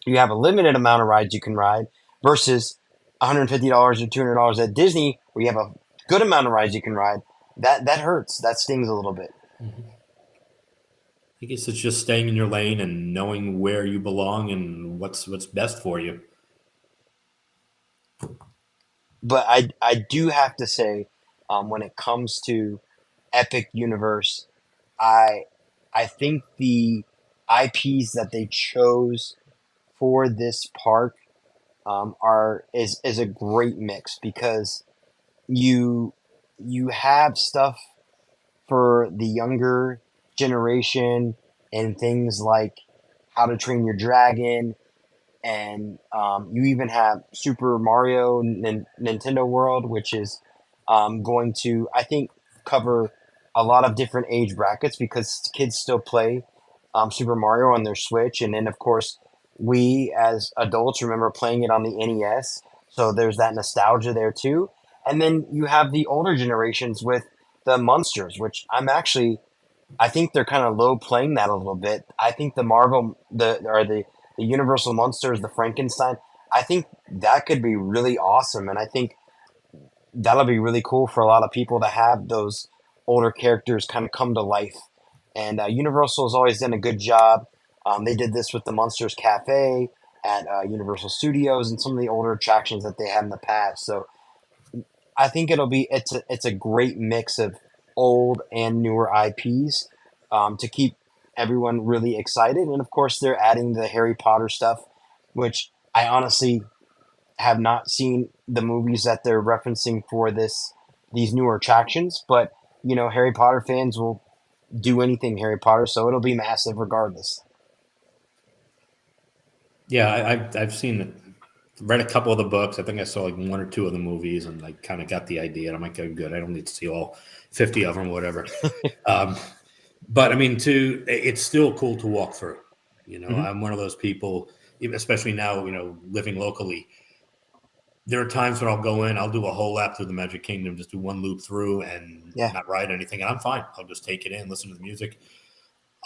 Speaker 1: you have a limited amount of rides you can ride, versus $150 or $200 at Disney, where you have a good amount of rides you can ride. That hurts. That stings a little bit.
Speaker 2: Mm-hmm. I guess it's just staying in your lane and knowing where you belong and what's best for you.
Speaker 1: But I do have to say, when it comes to Epic Universe, I I think the IPs that they chose for this park are is a great mix, because you you have stuff for the younger generation and things like How to Train Your Dragon, and you even have Super Mario Nintendo World, which is going to, I think, cover a lot of different age brackets, because kids still play Super Mario on their Switch, and then of course we as adults remember playing it on the NES, so there's that nostalgia there too. And then you have the older generations with the Monsters, which I think they're kind of low playing that a little bit. I think the Universal Monsters, the Frankenstein, I think that could be really awesome, and I think that'll be really cool for a lot of people to have those older characters kind of come to life. And Universal has always done a good job. They did this with the Monsters Cafe at Universal Studios and some of the older attractions that they had in the past. So I think it's a great mix of old and newer IPs to keep everyone really excited. And of course, they're adding the Harry Potter stuff, which I honestly have not seen the movies that they're referencing for these newer attractions. But Harry Potter fans will do anything Harry Potter, so it'll be massive regardless.
Speaker 2: Yeah, I've seen it. Read a couple of the books. I think I saw like one or two of the movies, and like kind of got the idea. And I'm like, oh, good. I don't need to see all 50 of them, whatever. um, but I mean, it's still cool to walk through.
Speaker 1: Mm-hmm.
Speaker 2: I'm one of those people, especially now, living locally. There are times when I'll go in, I'll do a whole lap through the Magic Kingdom, just do one loop through and
Speaker 1: Yeah.
Speaker 2: not ride anything, and I'm fine. I'll just take it in, listen to the music.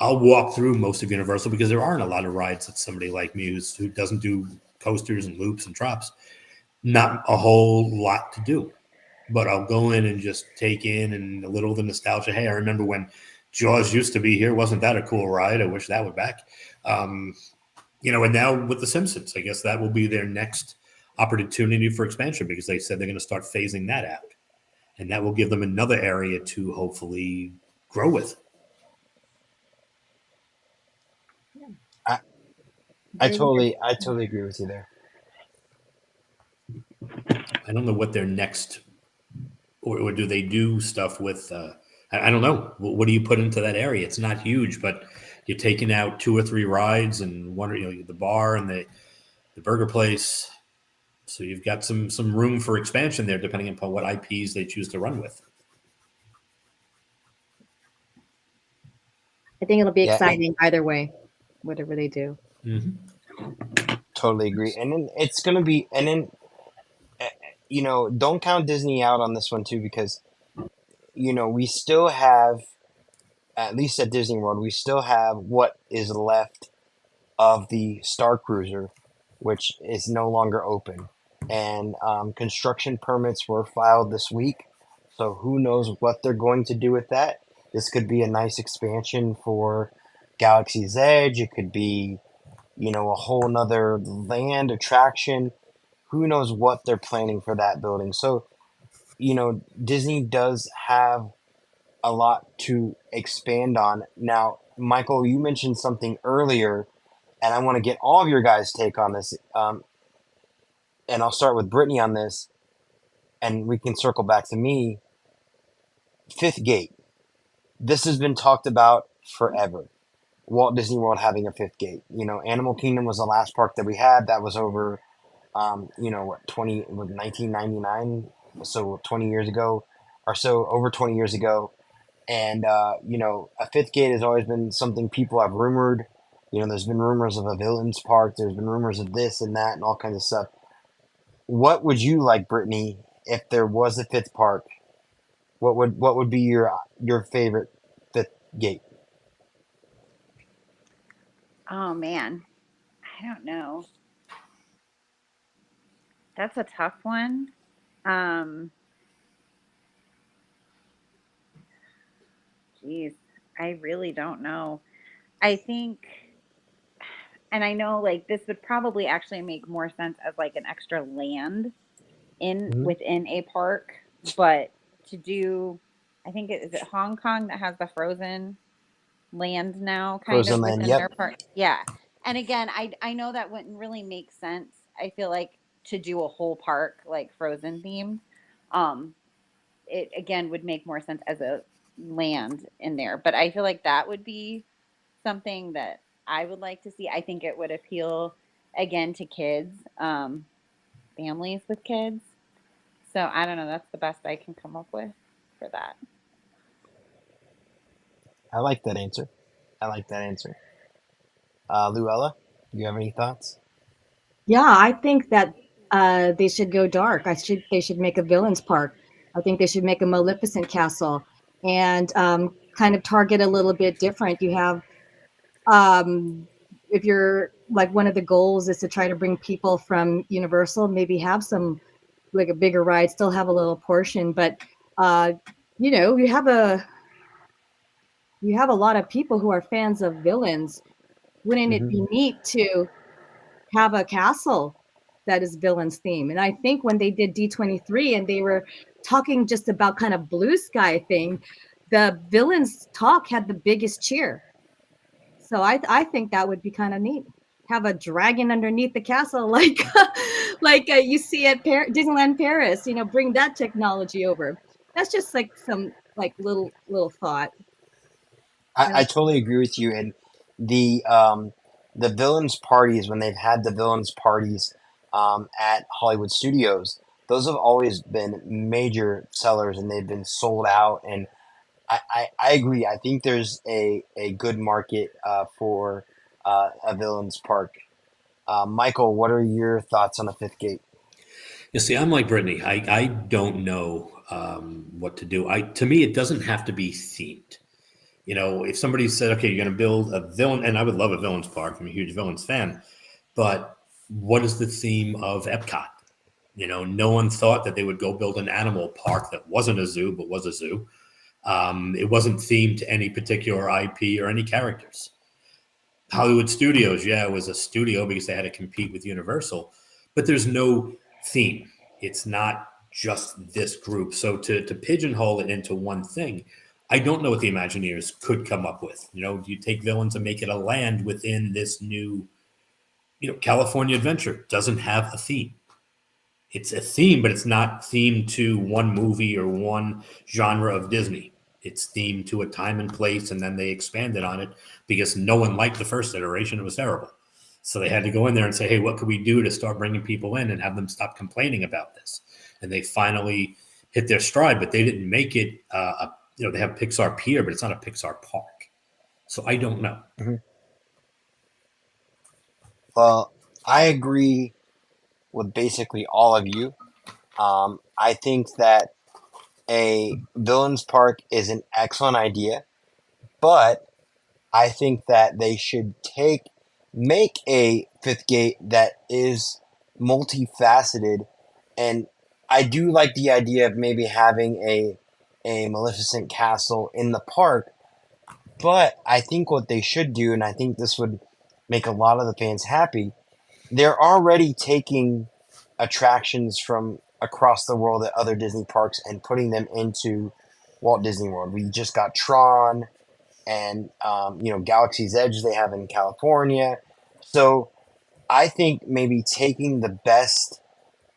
Speaker 2: I'll walk through most of Universal because there aren't a lot of rides that somebody like me who doesn't do coasters and loops and drops, not a whole lot to do. But I'll go in and just take in and a little of the nostalgia. Hey, I remember when Jaws used to be here. Wasn't that a cool ride? I wish that were back. Um, and now with The Simpsons, I guess that will be their next opportunity for expansion because they said they're going to start phasing that out. And that will give them another area to hopefully grow with.
Speaker 1: I, I totally agree with you there.
Speaker 2: I don't know what their next, or do they do stuff with? I don't know. What do you put into that area? It's not huge, but you're taking out 2 or 3 rides and one, the bar and the burger place. So you've got some room for expansion there, depending upon what IPs they choose to run with.
Speaker 4: I think it'll be
Speaker 1: Yeah,
Speaker 4: exciting either way, whatever they do.
Speaker 2: Mm-hmm.
Speaker 1: totally agree. And then it's gonna be, and then don't count Disney out on this one too, because we still have, at least at Disney World, we still have what is left of the Star Cruiser, which is no longer open. And construction permits were filed this week. So who knows what they're going to do with that? This could be a nice expansion for Galaxy's Edge. It could be, a whole nother land attraction. Who knows what they're planning for that building? So, Disney does have a lot to expand on. Now, Michael, you mentioned something earlier, and I want to get all of your guys' take on this. And I'll start with Brittany on this, and we can circle back to me. Fifth Gate. This has been talked about forever. Walt Disney World having a fifth gate. Animal Kingdom was the last park that we had. That was over, 1999, so 20 years ago, or so, over 20 years ago. And, a fifth gate has always been something people have rumored. There's been rumors of a villains park. There's been rumors of this and that and all kinds of stuff. What would you like, Brittany, if there was a fifth park? What would be your favorite fifth gate?
Speaker 5: Oh man, I don't know. That's a tough one. Geez, I really don't know. I think, and I know like this would probably actually make more sense as like an extra land in
Speaker 1: Mhm.
Speaker 5: within a park, but to do, I think is it Hong Kong that has the frozen land now, kind
Speaker 1: Frozen
Speaker 5: of
Speaker 1: Land.
Speaker 5: within
Speaker 1: Yep.
Speaker 5: their park. Yeah, and again, I know that wouldn't really make sense. I feel like to do a whole park like frozen themed, um, it again would make more sense as a land in there. But I feel like that would be something that I would like to see. I think it would appeal again to kids, families with kids. So I don't know. That's the best I can come up with for that.
Speaker 1: I like that answer. I like that answer. Luella, do you have any thoughts?
Speaker 4: Yeah, I think that they should go dark. They should make a villains park. I think they should make a Maleficent castle and kind of target a little bit different. You have if you're like one of the goals is to try to bring people from Universal, maybe have some like a bigger ride, still have a little portion, but uh, you have a lot of people who are fans of villains. Wouldn't it
Speaker 1: Hmm.
Speaker 4: be neat to have a castle that is villains theme? And I think when they did D23 and they were talking just about kind of blue sky thing, the villains talk had the biggest cheer. So I think that would be kind of neat. Have a dragon underneath the castle, like like you see at Disneyland Paris. Bring that technology over. That's just like some like little thought. And
Speaker 1: I totally agree with you. And the villains parties, when they've had the villains parties at Hollywood Studios, those have always been major sellers, and they've been sold out. And I agree. I think there's a good market for a villains park. Michael, what are your thoughts on the fifth gate?
Speaker 2: You see, I'm like Brittany. I don't know what to do. To me, it doesn't have to be themed. If somebody said, okay, you're going to build a villain, and I would love a villains park. I'm a huge villains fan, but what is the theme of Epcot? No one thought that they would go build an animal park that wasn't a zoo, but was a zoo. It wasn't themed to any particular IP or any characters. Hollywood Studios, yeah, it was a studio because they had to compete with Universal, but there's no theme. It's not just this group. So to pigeonhole it into one thing, I don't know what the Imagineers could come up with. Do you take villains and make it a land within this new, California Adventure doesn't have a theme. It's a theme, but it's not themed to one movie or one genre of Disney. It's themed to a time and place, and then they expanded on it because no one liked the first iteration. It was terrible. So they had to go in there and say, hey, what could we do to start bringing people in and have them stop complaining about this? And they finally hit their stride, but they didn't make it, they have Pixar Pier, but it's not a Pixar park. So I don't know.
Speaker 1: Mm-hmm. Well, I agree with basically all of you. I think that a villains park is an excellent idea, but I think that they should make a fifth gate that is multifaceted, and I do like the idea of maybe having a Maleficent castle in the park. But I think what they should do, and I think this would make a lot of the fans happy, they're already taking attractions from across the world at other Disney parks and putting them into Walt Disney World. We just got Tron and Galaxy's Edge they have in California. So I think maybe taking the best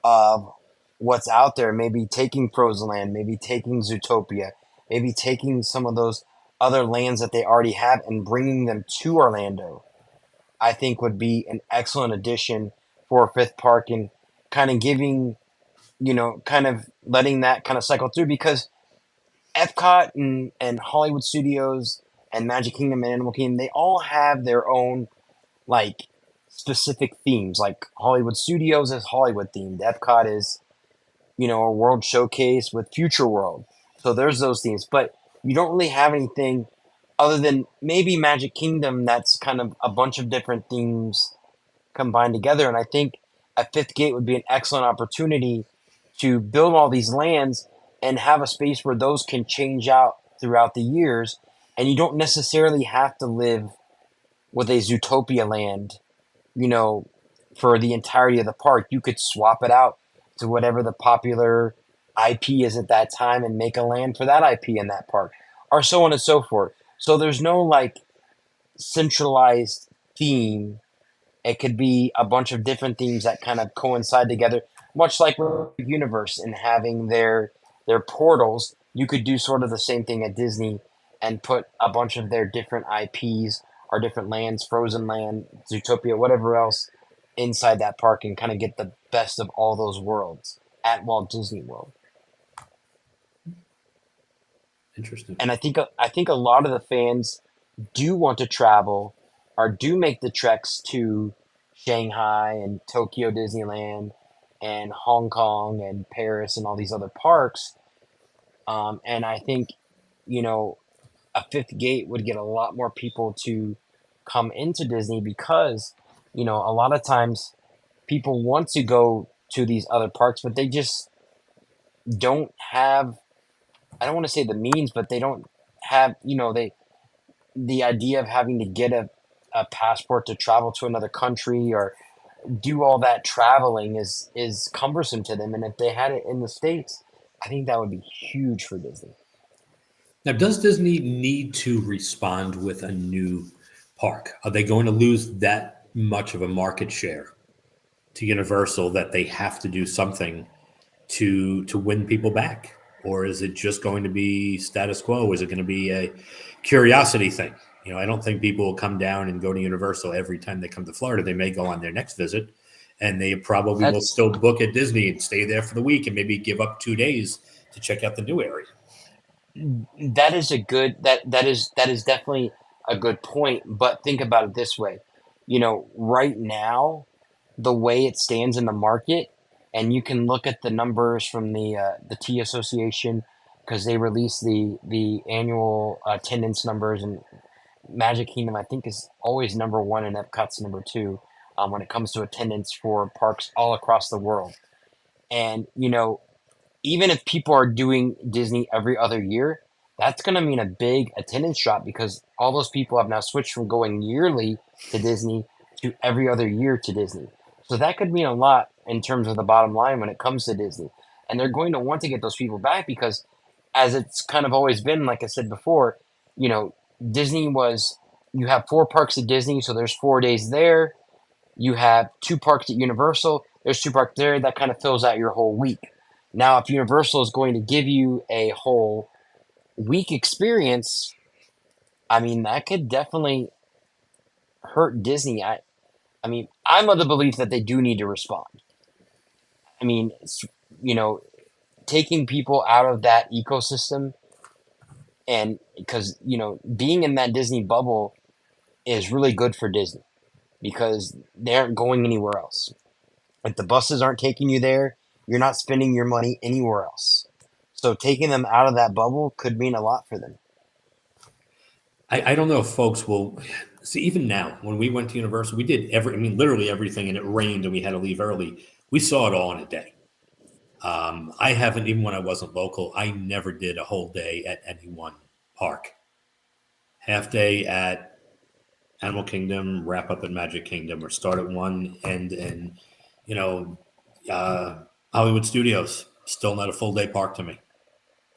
Speaker 1: of what's out there, maybe taking Frozen Land, maybe taking Zootopia, maybe taking some of those other lands that they already have and bringing them to Orlando, I think would be an excellent addition for a fifth park, and kind of giving, kind of letting that kind of cycle through, because Epcot and Hollywood Studios and Magic Kingdom and Animal Kingdom, they all have their own like specific themes. Like Hollywood Studios is Hollywood themed. Epcot is, a world showcase with Future World. So there's those themes, but you don't really have anything other than maybe Magic Kingdom that's kind of a bunch of different themes combined together. And I think a fifth gate would be an excellent opportunity to build all these lands and have a space where those can change out throughout the years. And you don't necessarily have to live with a Zootopia land, for the entirety of the park. You could swap it out to whatever the popular IP is at that time and make a land for that IP in that park, or so on and so forth. So there's no like centralized theme. It could be a bunch of different themes that kind of coincide together, much like with Universe and having their portals. You could do sort of the same thing at Disney and put a bunch of their different IPs or different lands, Frozen Land, Zootopia, whatever else, inside that park and kind of get the best of all those worlds at Walt Disney World.
Speaker 2: Interesting.
Speaker 1: And I think a lot of the fans do want to travel or do make the treks to Shanghai and Tokyo Disneyland and Hong Kong and Paris and all these other parks. And I think, a fifth gate would get a lot more people to come into Disney because, a lot of times people want to go to these other parks, but they just don't have, I don't want to say the means, but they don't have, the idea of having to get a passport to travel to another country or do all that traveling is cumbersome to them. And if they had it in the States, I think that would be huge for Disney.
Speaker 2: Now, does Disney need to respond with a new park? Are they going to lose that much of a market share to Universal that they have to do something to win people back? Or is it just going to be status quo? Is it going to be a curiosity thing? I don't think people will come down and go to Universal every time they come to Florida. They may go on their next visit, and they probably will still book at Disney and stay there for the week and maybe give up 2 days to check out the new area.
Speaker 1: That is a good that is definitely a good point. But think about it this way, right now, the way it stands in the market, and you can look at the numbers from the Tea Association, because they release the annual attendance numbers, and Magic Kingdom I think is always number one and Epcot's number two when it comes to attendance for parks all across the world. And even if people are doing Disney every other year, that's going to mean a big attendance drop because all those people have now switched from going yearly to Disney to every other year to Disney. So that could mean a lot in terms of the bottom line when it comes to Disney. And they're going to want to get those people back because, as it's kind of always been, like I said before, Disney was, you have 4 parks at Disney, so there's 4 days there. You have 2 parks at Universal, there's 2 parks there, that kind of fills out your whole week. Now, if Universal is going to give you a whole week experience, I mean, that could definitely hurt Disney. I mean, I'm of the belief that they do need to respond. I mean, you know, taking people out of that ecosystem, and because, being in that Disney bubble is really good for Disney because they aren't going anywhere else. If the buses aren't taking you there, you're not spending your money anywhere else. So taking them out of that bubble could mean a lot for them.
Speaker 2: I don't know if folks will see. Even now, when we went to Universal, we did literally everything, and it rained and we had to leave early. We saw it all in a day. I haven't, even when I wasn't local, I never did a whole day at any one park. Half day at Animal Kingdom, wrap up at Magic Kingdom, or start at one end in, you know, Hollywood Studios. Still not a full day park to me.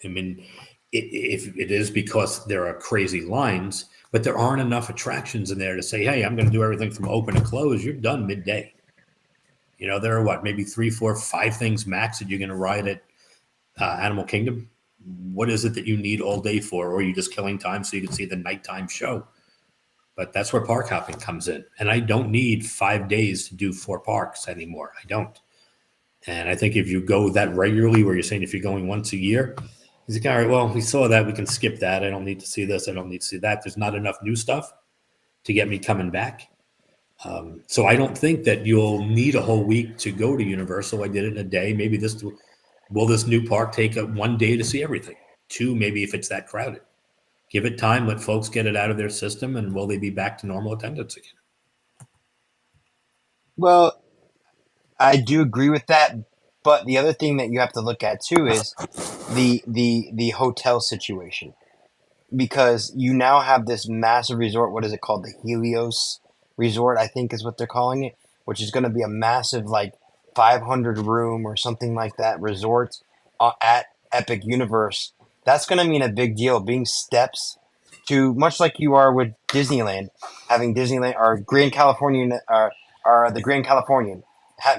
Speaker 2: I mean, if it is because there are crazy lines, but there aren't enough attractions in there to say, hey, I'm going to do everything from open to close. You're done midday. There are maybe 3, 4, 5 things max that you're going to ride at Animal Kingdom. What is it that you need all day for? Or are you just killing time so you can see the nighttime show? But that's where park hopping comes in. And I don't need 5 days to do 4 parks anymore. I don't. And I think if you go that regularly, where you're saying if you're going once a year, he's like, all right, well, we saw that. We can skip that. I don't need to see this. I don't need to see that. There's not enough new stuff to get me coming back. So I don't think that you'll need a whole week to go to Universal. I did it in a day. Maybe this new park take 1 day to see everything? 2, maybe if it's that crowded. Give it time. Let folks get it out of their system, and will they be back to normal attendance again?
Speaker 1: Well, I do agree with that, but the other thing that you have to look at too is the hotel situation, because you now have this massive resort. What is it called? The Helios Resort, I think is what they're calling it, which is going to be a massive 500 room or something like that resort at Epic Universe. That's going to mean a big deal. Being steps to, much like you are with Disneyland, having Disneyland or Grand Californian or the Grand Californian,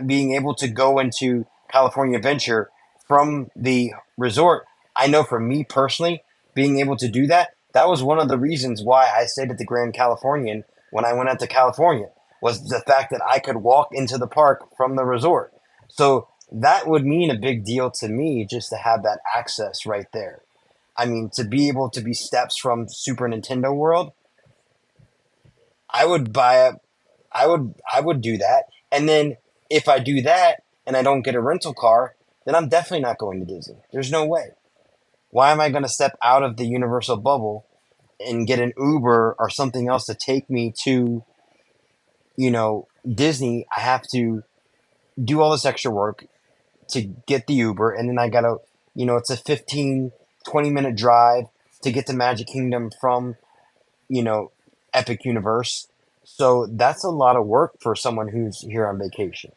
Speaker 1: being able to go into California Adventure from the resort. I know for me personally, being able to do that, that was one of the reasons why I stayed at the Grand Californian when I went out to California, was the fact that I could walk into the park from the resort. So that would mean a big deal to me, just to have that access right there. I mean, to be able to be steps from Super Nintendo World, I would I would do that. And then if I do that and I don't get a rental car, then I'm definitely not going to Disney. There's no way. Why am I going to step out of the Universal bubble and get an Uber or something else to take me to, Disney? I have to do all this extra work to get the Uber, and then I got to, it's a 15-20 minute drive to get to Magic Kingdom from, you know, Epic Universe. So that's a lot of work for someone who's here on vacation.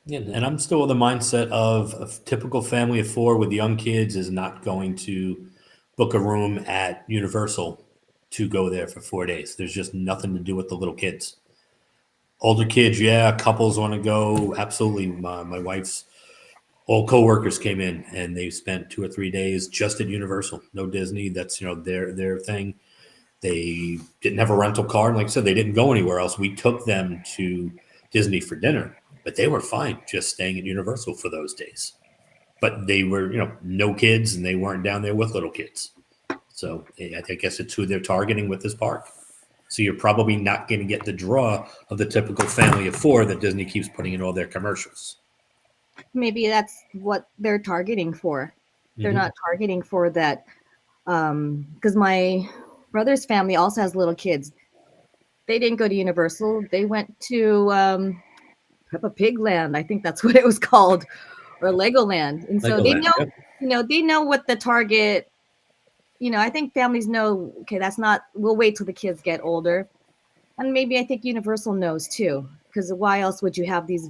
Speaker 2: Yeah, and I'm still with the mindset of a typical family of 4 with young kids is not going to book a room at Universal to go there for 4 days. There's just nothing to do with the little kids. Older kids, yeah, couples want to go. Absolutely. My wife's old coworkers came in and they spent 2 or 3 days just at Universal. No Disney. That's their thing. They didn't have a rental car. And like I said, they didn't go anywhere else. We took them to Disney for dinner, but they were fine just staying at Universal for those days. But they were, no kids, and they weren't down there with little kids. So I guess it's who they're targeting with this park. So you're probably not going to get the draw of the typical family of 4 that Disney keeps putting in all their commercials.
Speaker 4: Maybe that's what they're targeting for. They're not targeting for that. Because my brother's family also has little kids. They didn't go to Universal. They went to Peppa Pig Land. I think that's what it was called, or Legoland. And so they
Speaker 2: Legoland.
Speaker 4: know,
Speaker 2: Yep.
Speaker 4: they know what the target. I think families know. Okay, that's not. We'll wait till the kids get older, and maybe I think Universal knows too. Because why else would you have these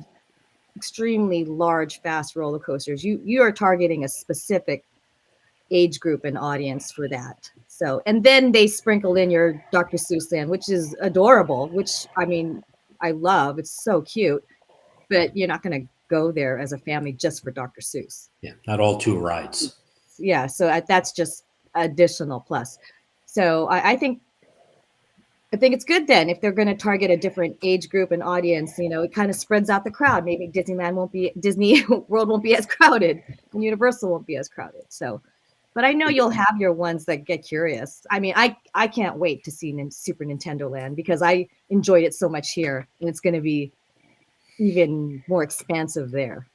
Speaker 4: extremely large, fast roller coasters? You are targeting a specific age group and audience for that. So, and then they sprinkle in your Dr. Seuss land, which is adorable, which I mean, I love. It's so cute, but you're not going to go there as a family just for Dr. Seuss.
Speaker 2: Yeah, not all two rides.
Speaker 4: Yeah, so that's just additional plus. So I think it's good then if they're going to target a different age group and audience. It kind of spreads out the crowd. Maybe Disney World won't be as crowded, and Universal won't be as crowded. So, but I know you'll have your ones that get curious. I mean, I can't wait to see Super Nintendo Land because I enjoyed it so much here, and it's going to be even more expansive there.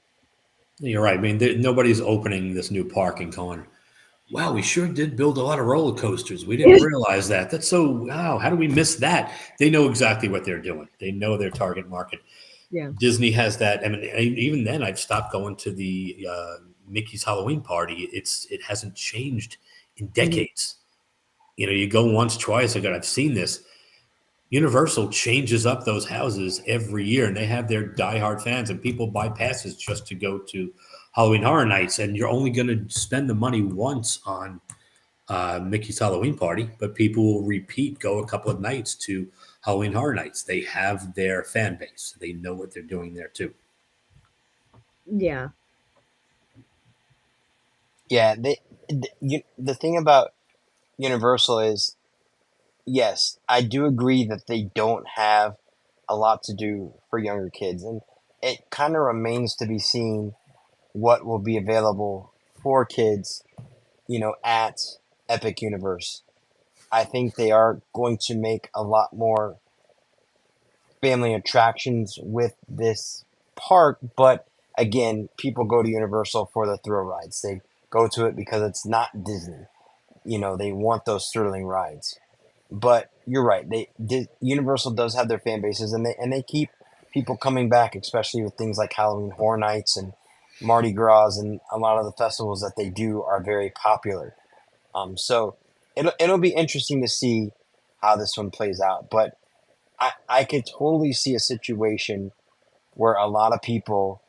Speaker 2: You're right. I mean, nobody's opening this new park and going, wow, we sure did build a lot of roller coasters. We didn't realize that. That's so, wow, how do we miss that? They know exactly what they're doing. They know their target market.
Speaker 4: Yeah.
Speaker 2: Disney has that. I mean, even then, I've stopped going to the Mickey's Halloween party. It hasn't changed in decades. You go once, twice. I've seen this. Universal changes up those houses every year, and they have their diehard fans, and people buy passes just to go to Halloween Horror Nights. And you're only going to spend the money once on Mickey's Halloween party, but people will go a couple of nights to Halloween Horror Nights. They have their fan base. They know what they're doing there too.
Speaker 4: Yeah.
Speaker 1: Yeah, the thing about Universal is, yes, I do agree that they don't have a lot to do for younger kids, and it kind of remains to be seen what will be available for kids, at Epic Universe. I think they are going to make a lot more family attractions with this park, but again, people go to Universal for the thrill rides. They go to it because it's not Disney. They want those thrilling rides. But you're right. Universal does have their fan bases, and they keep people coming back, especially with things like Halloween Horror Nights and Mardi Gras, and a lot of the festivals that they do are very popular. So it'll be interesting to see how this one plays out. But I could totally see a situation where a lot of people,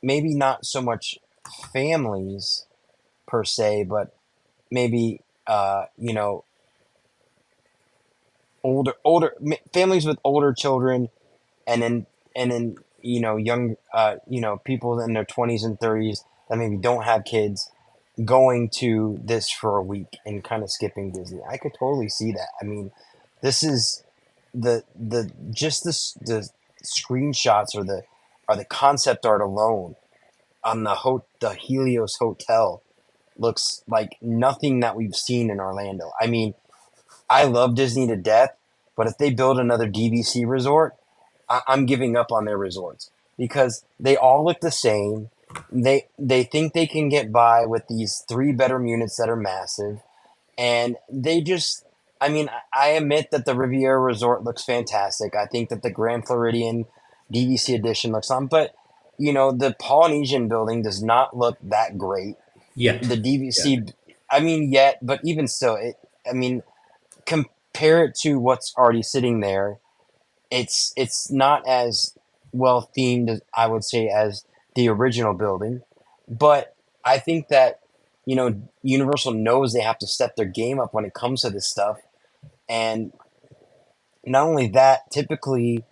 Speaker 1: maybe not so much families per se, but maybe families with older children, and then young people in their 20s and 30s that maybe don't have kids going to this for a week and kind of skipping Disney. I could totally see that. I mean, this is the screenshots, or the concept art alone on the Helios Hotel looks like nothing that we've seen in Orlando. I mean, I love Disney to death, but if they build another DVC resort, I'm giving up on their resorts because they all look the same. They think they can get by with these 3-bedroom units that are massive, and they just. I mean, I admit that the Riviera Resort looks fantastic. I think that the Grand Floridian DVC edition looks on, but the Polynesian building does not look that great.
Speaker 2: Yet.
Speaker 1: The DVC, I mean, yet, but even still, I mean, compare it to what's already sitting there. It's not as well themed, as I would say, as the original building, but I think that Universal knows they have to step their game up when it comes to this stuff, and not only that, typically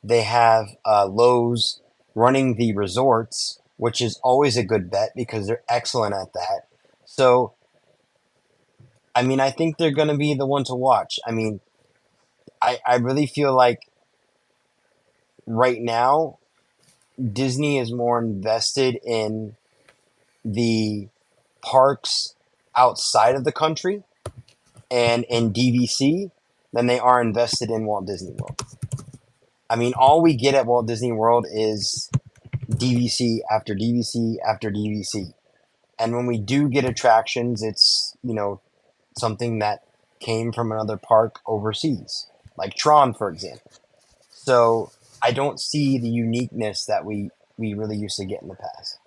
Speaker 1: they have Lowe's running the resorts, which is always a good bet because they're excellent at that. So, I mean, I think they're going to be the one to watch. I mean, I really feel like right now Disney is more invested in the parks outside of the country and in DVC than they are invested in Walt Disney World. I mean, all we get at Walt Disney World is DVC after DVC after DVC. And when we do get attractions, it's, something that came from another park overseas, like Tron, for example. So I don't see the uniqueness that we really used to get in the past.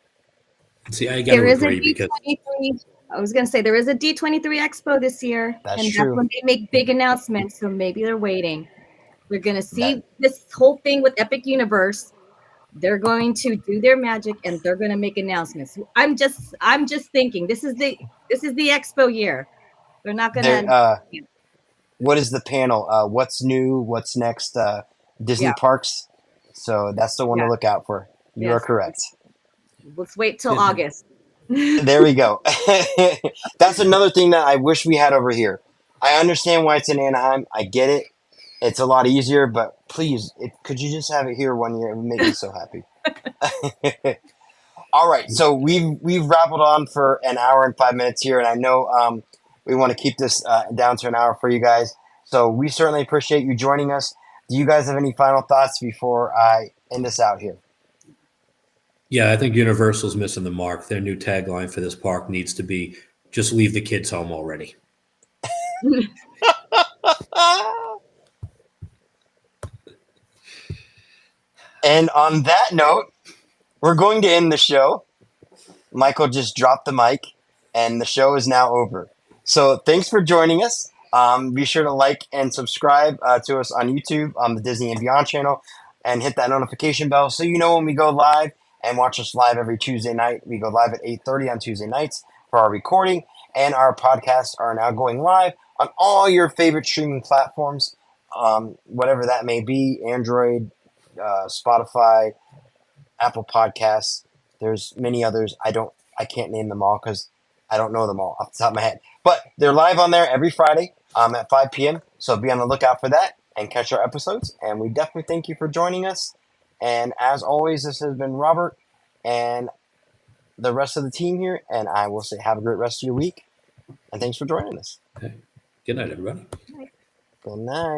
Speaker 2: See, I got
Speaker 4: There
Speaker 2: to
Speaker 4: is a
Speaker 2: agree because
Speaker 4: D23. I was going to say there is a D23 Expo this year,
Speaker 1: That's
Speaker 4: and that's
Speaker 1: true.
Speaker 4: when they make big announcements. So maybe they're waiting. We're going to
Speaker 1: That
Speaker 4: see this whole thing with Epic Universe. They're going to do their magic, and they're going to make announcements. I'm just thinking this is the Expo year. They're not going
Speaker 1: there.
Speaker 4: to.
Speaker 1: What is the panel? What's new? What's next? Disney
Speaker 4: Yeah.
Speaker 1: parks. So that's the one to
Speaker 4: Yeah.
Speaker 1: look out for. You are
Speaker 4: Yes.
Speaker 1: correct.
Speaker 4: Let's wait till August.
Speaker 1: There we go. That's another thing that I wish we had over here. I understand why it's in Anaheim. I get it. It's a lot easier, but please, could you just have it here one year? It would make me so happy. All right, so we've rabbled on for an hour and 5 minutes here, and I know we want to keep this down to an hour for you guys. So we certainly appreciate you joining us. Do you guys have any final thoughts before I end this out here?
Speaker 2: yeah, I think Universal's missing the mark. Their new tagline for this park needs to be "Just leave the kids home already."
Speaker 1: And on that note, we're going to end the show. Michael just dropped the mic, and the show is now over. So thanks for joining us. Be sure to like and subscribe to us on YouTube on the Disney and Beyond channel, and hit that notification bell so you know when we go live, and watch us live every Tuesday night. We go live at 8:30 on Tuesday nights for our recording, and our podcasts are now going live on all your favorite streaming platforms, whatever that may be: Android, Spotify, Apple Podcasts. There's many others. I can't name them all because I don't know them all off the top of my head. But they're live on there every Friday at 5 p.m. So be on the lookout for that and catch our episodes. And we definitely thank you for joining us. And as always, this has been Robert and the rest of the team here. And I will say have a great rest of your week. And thanks for joining us.
Speaker 2: Okay. Good night, everybody.
Speaker 1: Good night.